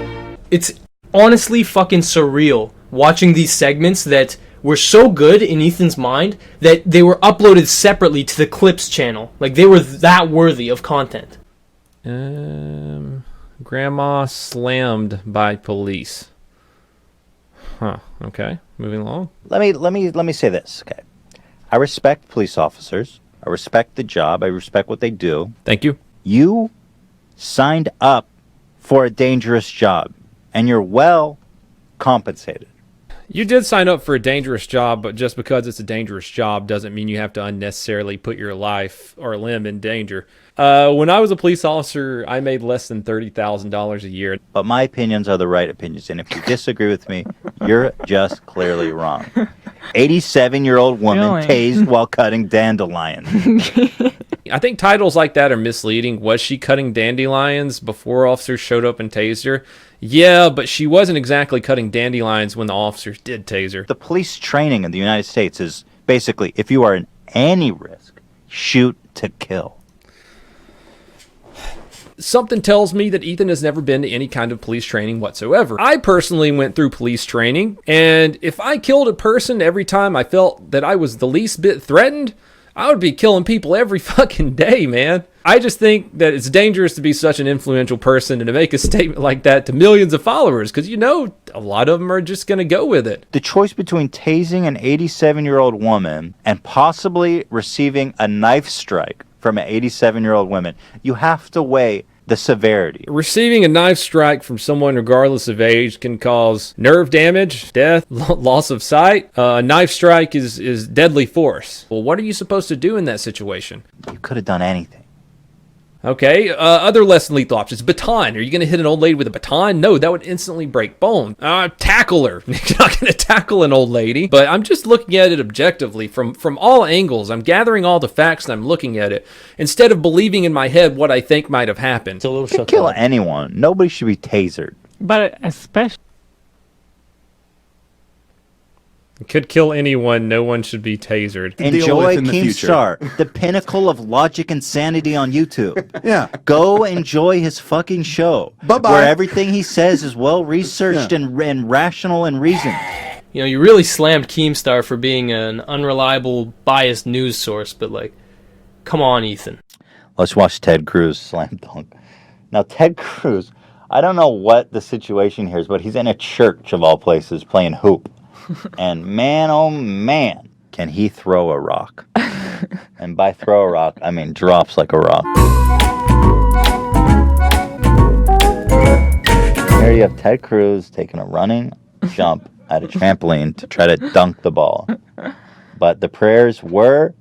It's honestly fucking surreal watching these segments that were so good in Ethan's mind that they were uploaded separately to the Clips channel. Like, they were that worthy of content. Grandma slammed by police. Huh. Okay. Moving along. Let me say this. Okay. I respect police officers. I respect the job. I respect what they do. Thank you. You signed up for a dangerous job, and you're well compensated. You did sign up for a dangerous job, but just because it's a dangerous job doesn't mean you have to unnecessarily put your life or limb in danger. When I was a police officer, I made less than $30,000 a year. But my opinions are the right opinions, and if you disagree with me, you're just clearly wrong. 87-year-old woman tased while cutting dandelions. I think titles like that are misleading. Was she cutting dandelions before officers showed up and tased her? Yeah, but she wasn't exactly cutting dandelions when the officers did tase her. The police training in the United States is basically, if you are in any risk, shoot to kill. Something tells me that Ethan has never been to any kind of police training whatsoever. I personally went through police training, and if I killed a person every time I felt that I was the least bit threatened, I would be killing people every fucking day, man. I just think that it's dangerous to be such an influential person and to make a statement like that to millions of followers, because you know a lot of them are just going to go with it. The choice between tasing an 87-year-old woman and possibly receiving a knife strike from an 87-year-old woman, you have to weigh the severity. Receiving a knife strike from someone regardless of age can cause nerve damage, death, loss of sight. A knife strike is deadly force. Well, what are you supposed to do in that situation? You could have done anything. Okay, other less than lethal options. Baton. Are you going to hit an old lady with a baton? No, that would instantly break bone. Tackle her. You're not going to tackle an old lady. But I'm just looking at it objectively from all angles. I'm gathering all the facts and I'm looking at it instead of believing in my head what I think might have happened. It's a little You could kill anyone. Nobody should be tasered. But especially. It could kill anyone. No one should be tasered. Enjoy Keemstar, the pinnacle of logic and sanity on YouTube. Yeah. Go enjoy his fucking show. Bye-bye. Where everything he says is well researched and rational and reasoned. You know, you really slammed Keemstar for being an unreliable, biased news source, but like, come on, Ethan. Let's watch Ted Cruz slam dunk. Now, Ted Cruz, I don't know what the situation here is, but he's in a church of all places playing hoop. And man, oh man, can he throw a rock. And by throw a rock, I mean drops like a rock. Here you have Ted Cruz taking a running jump at a trampoline to try to dunk the ball. But the prayers were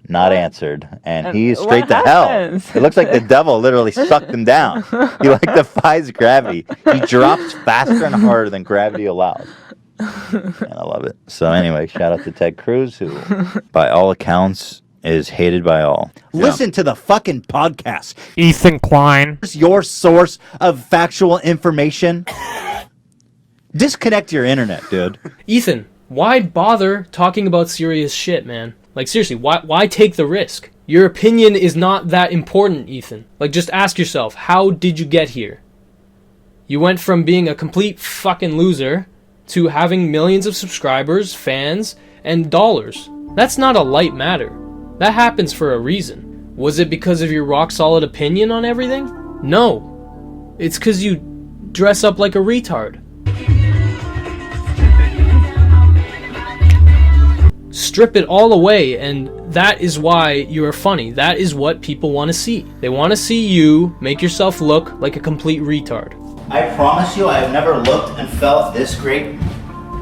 not answered, and he's straight to hell. It looks like the devil literally sucked him down. He like defies gravity. He drops faster and harder than gravity allows. And I love it. So anyway, shout out to Ted Cruz, who, by all accounts, is hated by all. Yeah. Listen to the fucking podcast. Ethan Klein. Your source of factual information. Disconnect your internet, dude. Ethan, why bother talking about serious shit, man? Like, seriously, why take the risk? Your opinion is not that important, Ethan. Like, just ask yourself, how did you get here? You went from being a complete fucking loser to having millions of subscribers, fans, and dollars. That's not a light matter. That happens for a reason. Was it because of your rock-solid opinion on everything? No. It's because you dress up like a retard. Strip it all away, and that is why you are funny. That is what people want to see. They want to see you make yourself look like a complete retard. I promise you I have never looked and felt this great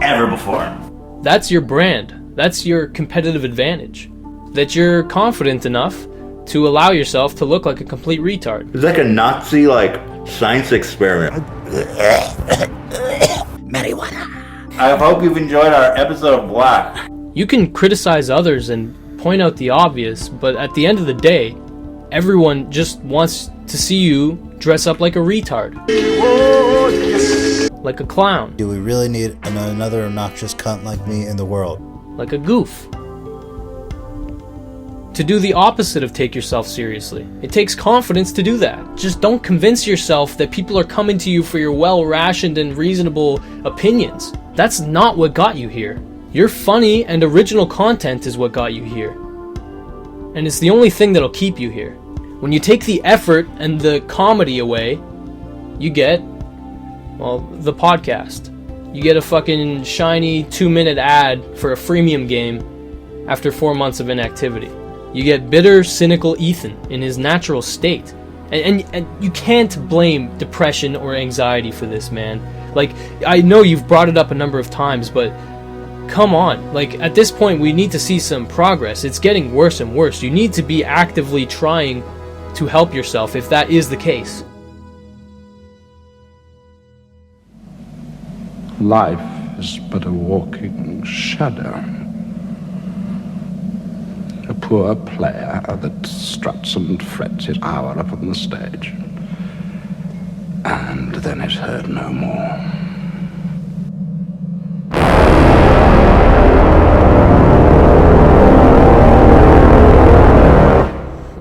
ever before. That's your brand. That's your competitive advantage. That you're confident enough to allow yourself to look like a complete retard. It's like a Nazi, science experiment. Marijuana. I hope you've enjoyed our episode of Black. You can criticize others and point out the obvious, but at the end of the day, everyone just wants to see you dress up like a retard. Like a clown. Do we really need another obnoxious cunt like me in the world? Like a goof. To do the opposite of take yourself seriously. It takes confidence to do that. Just don't convince yourself that people are coming to you for your well-rationed and reasonable opinions. That's not what got you here. Your funny and original content is what got you here. And it's the only thing that'll keep you here. When you take the effort and the comedy away, you get, well, the podcast. You get a fucking shiny 2-minute ad for a freemium game after 4 months of inactivity. You get bitter, cynical Ethan in his natural state. And you can't blame depression or anxiety for this, man. Like, I know you've brought it up a number of times, but come on. Like, at this point, we need to see some progress. It's getting worse and worse. You need to be actively trying to help yourself if that is the case. Life is but a walking shadow. A poor player that struts and frets his hour upon the stage. And then is heard no more.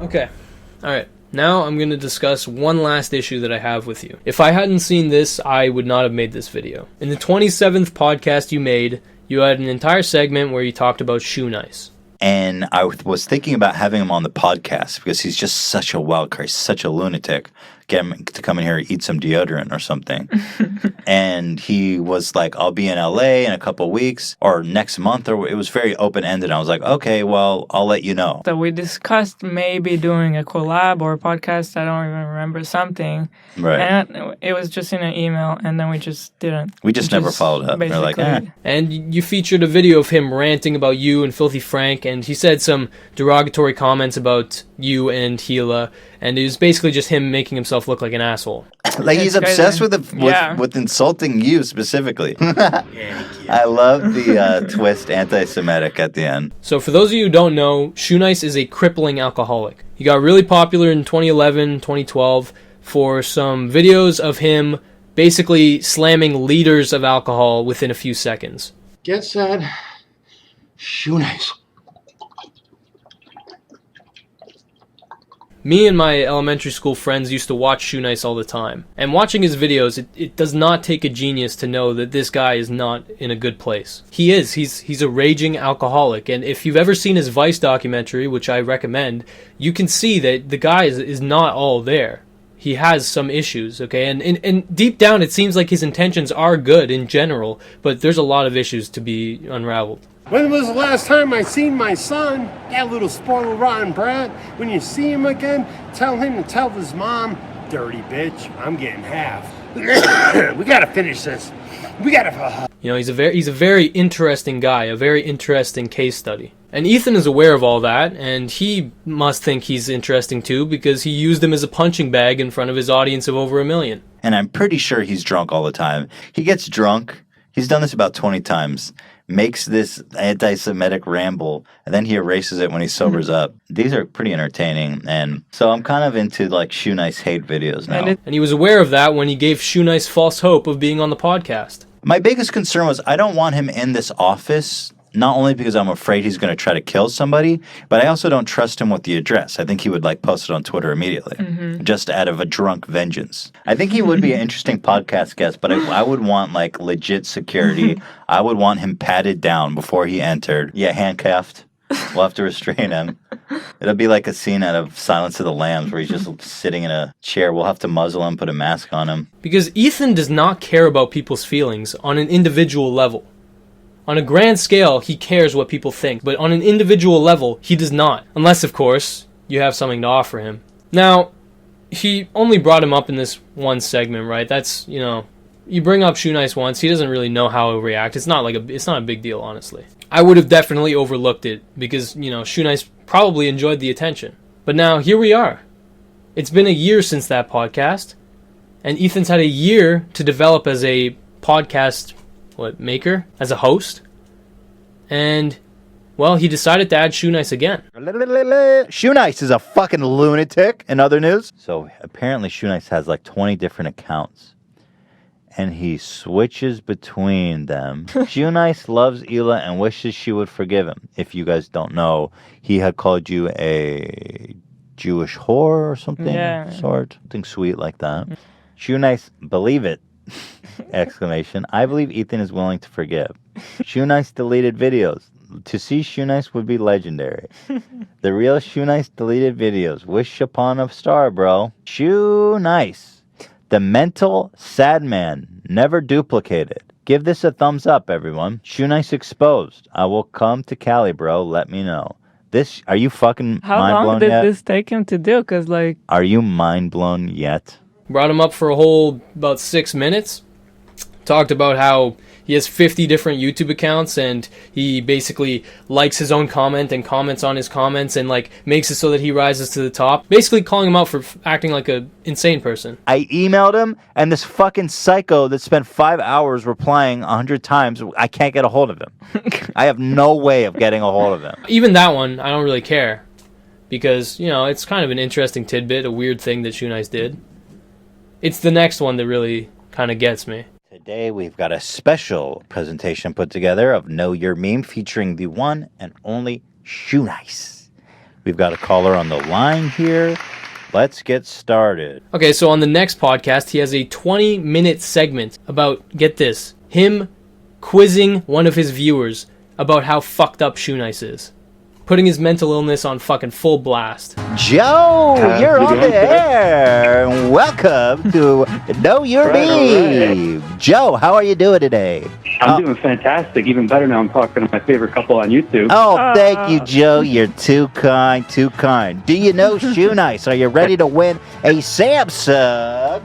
Okay, alright. Now I'm going to discuss one last issue that I have with you. If I hadn't seen this, I would not have made this video. In the 27th podcast you made, you had an entire segment where you talked about shoe nice. And I was thinking about having him on the podcast because he's just such a wild card, such a lunatic. Get him to come in here and eat some deodorant or something. And he was like, I'll be in LA in a couple weeks or next month. Or it was very open-ended. I was like, okay, well, I'll let you know. So we discussed maybe doing a collab or a podcast. I don't even remember something. Right. And it was just in an email, and then we just didn't. We just never followed up. We're like, And you featured a video of him ranting about you and Filthy Frank, and he said some derogatory comments about you and Gila, and it was basically just him making himself look like an asshole. Like he's obsessed with insulting you specifically. I love the twist anti-Semitic at the end. So for those of you who don't know, Shoenice is a crippling alcoholic. He got really popular in 2011, 2012 for some videos of him basically slamming liters of alcohol within a few seconds. Get set. Shoenice. Me and my elementary school friends used to watch Shoenice all the time. And watching his videos, it does not take a genius to know that this guy is not in a good place. He is. He's a raging alcoholic. And if you've ever seen his Vice documentary, which I recommend, you can see that the guy is not all there. He has some issues, okay? And deep down, it seems like his intentions are good in general, but there's a lot of issues to be unraveled. When was the last time I seen my son? That little spoiled rotten brat. When you see him again, tell him to tell his mom, dirty bitch, I'm getting half. We gotta finish this. We gotta... You know, he's a very interesting guy, a very interesting case study. And Ethan is aware of all that, and he must think he's interesting too, because he used him as a punching bag in front of his audience of over 1 million. And I'm pretty sure he's drunk all the time. He gets drunk. He's done this about 20 times. Makes this anti-Semitic ramble, and then he erases it when he sobers up. These are pretty entertaining, and so I'm kind of into like Shoenice hate videos now. And he was aware of that when he gave Shoenice false hope of being on the podcast. My biggest concern was I don't want him in this office, not only because I'm afraid he's going to try to kill somebody, but I also don't trust him with the address. I think he would like post it on Twitter immediately, just out of a drunk vengeance. I think he would be an interesting podcast guest, but I would want like legit security. I would want him patted down before he entered. Yeah, handcuffed. We'll have to restrain him. It'll be like a scene out of Silence of the Lambs where he's just sitting in a chair. We'll have to muzzle him, put a mask on him. Because Ethan does not care about people's feelings on an individual level. On a grand scale, he cares what people think, but on an individual level, he does not. Unless, of course, you have something to offer him. Now, he only brought him up in this one segment, right? That's, you know, you bring up Shoenice once, he doesn't really know how he'll react. It's not a big deal, honestly. I would have definitely overlooked it because, you know, Shoenice probably enjoyed the attention. But now, here we are. It's been a year since that podcast, and Ethan's had a year to develop as a podcast maker, as a host, and well, he decided to add Shoenice again. Shoenice is a fucking lunatic. In other news, so apparently Shoenice has like 20 different accounts, and he switches between them. Shoenice loves Hila and wishes she would forgive him. If you guys don't know, he had called you a Jewish whore or something, something sweet like that. Shoenice, believe it. Exclamation. I believe Ethan is willing to forgive. Shoenice deleted videos. To see Shoenice would be legendary. The real Shoenice deleted videos. Wish upon a star, bro. Shoenice. The mental sad man. Never duplicated. Give this a thumbs up, everyone. Shoenice exposed. I will come to Cali, bro. Let me know. This, are you fucking How mind long blown did yet? this take him to do? Because, like... Are you mind blown yet? Brought him up for a whole about 6 minutes. Talked about how he has 50 different YouTube accounts and he basically likes his own comment and comments on his comments and like makes it so that he rises to the top. Basically calling him out for acting like an insane person. I emailed him and this fucking psycho that spent 5 hours replying 100 times, I can't get a hold of him. I have no way of getting a hold of him. Even that one, I don't really care. Because, you know, it's kind of an interesting tidbit, a weird thing that Shoenice did. It's the next one that really kind of gets me. Today we've got a special presentation put together of Know Your Meme featuring the one and only Shoenice. We've got a caller on the line here. Let's get started. Okay, so on the next podcast, he has a 20-minute segment about, get this, him quizzing one of his viewers about how fucked up Shoenice is. putting his mental illness on fucking full blast. Joe, you're on the air. Welcome to Know Your Meme. Joe, how are you doing today? I'm doing fantastic. Even better now I'm talking to my favorite couple on YouTube. Oh, thank you, Joe. You're too kind, too kind. Do you know Shoe Nice? Are you ready to win a Samsung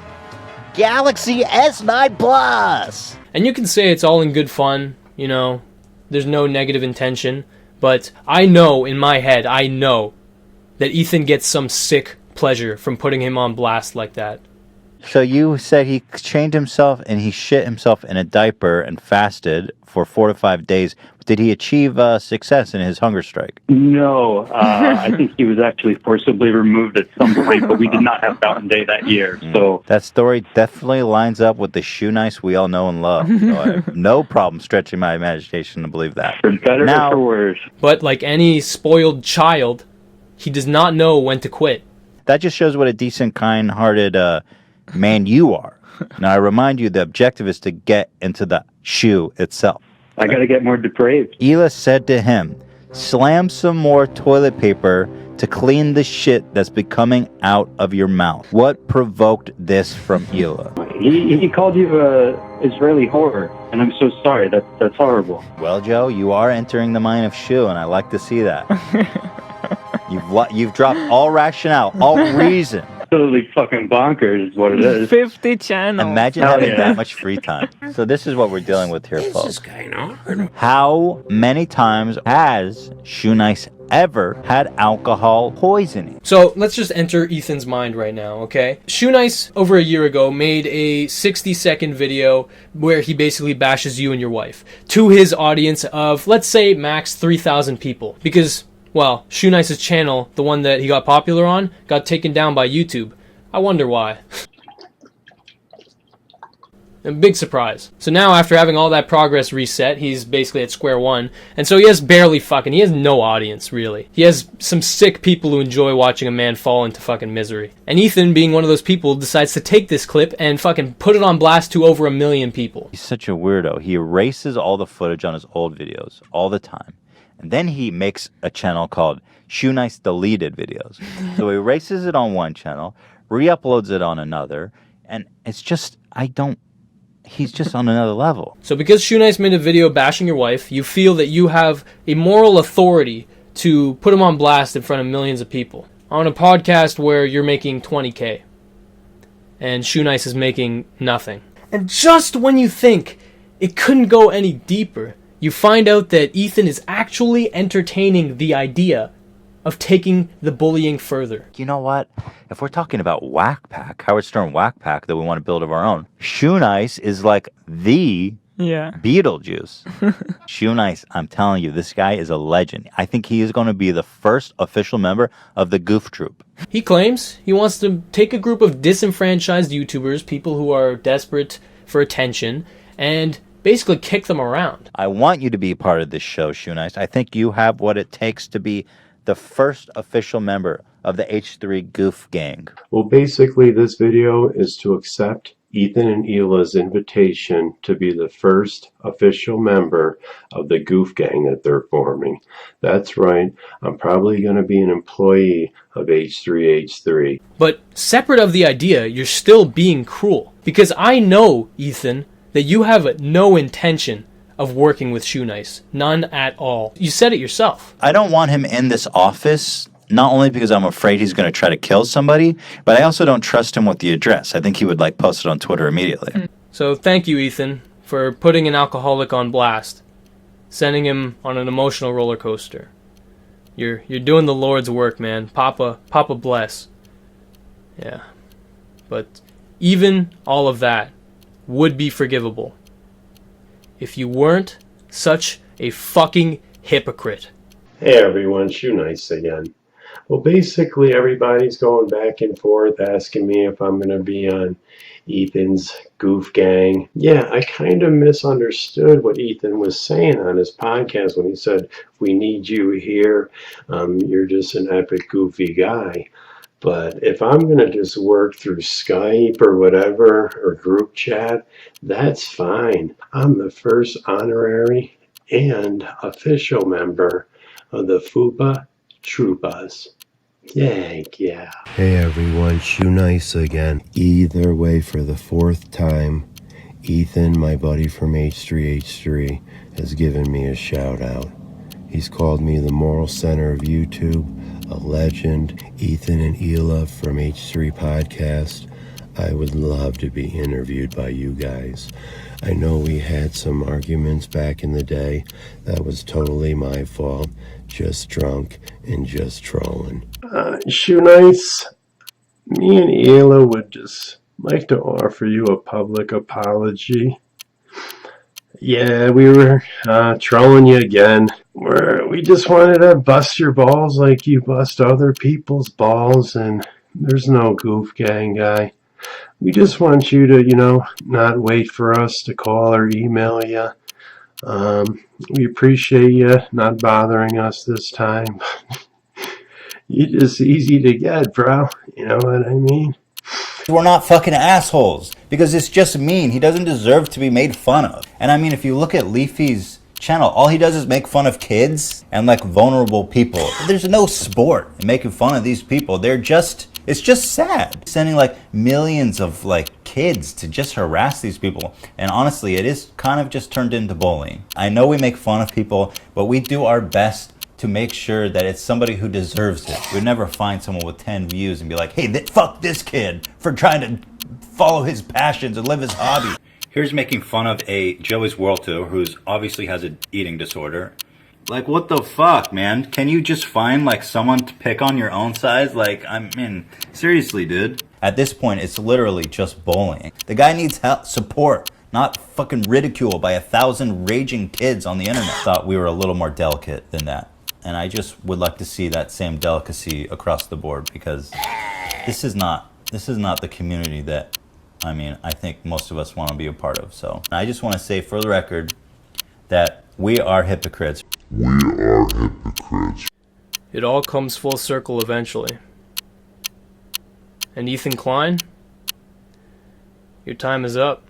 Galaxy S9 Plus? And you can say it's all in good fun, you know, there's no negative intention, but I know in my head, I know that Ethan gets some sick pleasure from putting him on blast like that. So you said he chained himself and he shit himself in a diaper and fasted for 4 to 5 days. Did he achieve success in his hunger strike? No, I think he was actually forcibly removed at some point, but we did not have Fountain Day that year. So that story definitely lines up with the Shoe Nice we all know and love. So I have no problem stretching my imagination to believe that. For better or for worse. But like any spoiled child, he does not know when to quit. That just shows what a decent, kind-hearted man you are. Now, I remind you, the objective is to get into the shoe itself. I got to get more depraved. Hila said to him, slam some more toilet paper to clean the shit that's becoming out of your mouth. What provoked this from Hila? He called you Israeli whore, and I'm so sorry. That's horrible. Well, Joe, you are entering the mind of shoe, and I like to see that. You've dropped all rationale, all reason. Absolutely fucking bonkers is what it is. 50 channels. Imagine having that much free time. So this is what we're dealing with here, folks. How many times has Shoe Nice ever had alcohol poisoning? So let's just enter Ethan's mind right now, okay? Shoe Nice, over a year ago, made a 60-second video where he basically bashes you and your wife to his audience of, let's say, max 3,000 people. Because, well, Shoe Nice's channel, the one that he got popular on, got taken down by YouTube. I wonder why. A big surprise. So now, after having all that progress reset, he's basically at square one. And so he has he has no audience, really. He has some sick people who enjoy watching a man fall into fucking misery. And Ethan, being one of those people, decides to take this clip and fucking put it on blast to over 1 million people. He's such a weirdo. He erases all the footage on his old videos all the time. And then he makes a channel called Shoe Nice Deleted Videos. So he erases it on one channel, re-uploads it on another, and it's just, he's just on another level. So because Shoe Nice made a video bashing your wife, you feel that you have a moral authority to put him on blast in front of millions of people. On a podcast where you're making 20K. And Shoe Nice is making nothing. And just when you think it couldn't go any deeper, you find out that Ethan is actually entertaining the idea of taking the bullying further. You know what? If we're talking about Whack Pack, Howard Stern Whack Pack that we want to build of our own, Shoe Nice is like the Beetlejuice. Shoe Nice, I'm telling you, this guy is a legend. I think he is going to be the first official member of the Goof Troop. He claims he wants to take a group of disenfranchised YouTubers, people who are desperate for attention, and basically kick them around. I want you to be part of this show, Shoe Nice. I think you have what it takes to be the first official member of the H3 Goof Gang. Well, basically, this video is to accept Ethan and Hila's invitation to be the first official member of the Goof Gang that they're forming. That's right. I'm probably going to be an employee of H3H3. But separate of the idea, you're still being cruel. Because I know, Ethan, that you have no intention of working with Shoe Nice. None at all. You said it yourself. I don't want him in this office, not only because I'm afraid he's going to try to kill somebody, but I also don't trust him with the address. I think he would post it on Twitter immediately. So thank you, Ethan, for putting an alcoholic on blast, sending him on an emotional roller coaster. You're doing the Lord's work, man. Papa bless. Yeah. But even all of that would be forgivable if you weren't such a fucking hypocrite. Hey everyone, Shoe Nice again. Well, basically everybody's going back and forth asking me if I'm going to be on Ethan's Goof Gang. Yeah, I kind of misunderstood what Ethan was saying on his podcast when he said, we need you here. You're just an epic goofy guy. But if I'm going to just work through Skype or whatever, or group chat, that's fine. I'm the first honorary and official member of the Fupa Troopas. Yeah. Hey everyone, Shoe Nice again. Either way, for the fourth time, Ethan, my buddy from h3h3, has given me a shout out. He's called me the moral center of YouTube, a legend. Ethan and Hila from H3 Podcast. I would love to be interviewed by you guys. I know we had some arguments back in the day. That was totally my fault. Just drunk and just trolling. Shoe Nice, me and Hila would just like to offer you a public apology. Yeah, we were trolling you again. We just wanted to bust your balls like you bust other people's balls, and there's no goof gang guy. We just want you to, not wait for us to call or email you. We appreciate you not bothering us this time. You're just easy to get, bro. You know what I mean? We're not fucking assholes, because it's just mean. He doesn't deserve to be made fun of. And I mean, if you look at Leafy's channel, all he does is make fun of kids and like vulnerable people. There's no sport in making fun of these people. It's just sad. Sending like millions of like kids to just harass these people. And honestly, it is kind of just turned into bullying. I know we make fun of people, but we do our best to make sure that it's somebody who deserves it. We'd never find someone with 10 views and be like, hey, fuck this kid for trying to follow his passions and live his hobby. Here's making fun of a Joey's World Tour who's obviously has an eating disorder. Like, what the fuck, man? Can you just find like someone to pick on your own size? Like, I mean, seriously, dude. At this point, it's literally just bullying. The guy needs help, support, not fucking ridicule by 1,000 raging kids on the internet. Thought we were a little more delicate than that. And I just would like to see that same delicacy across the board, because this is not the community that, I mean, I think most of us want to be a part of. So I just want to say for the record that we are hypocrites. We are hypocrites. It all comes full circle eventually. And Ethan Klein, your time is up.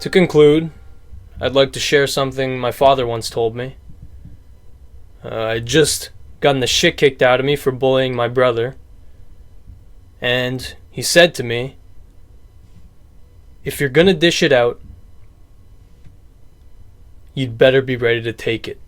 To conclude, I'd like to share something my father once told me. I'd just gotten the shit kicked out of me for bullying my brother. And he said to me, if you're gonna dish it out, you'd better be ready to take it.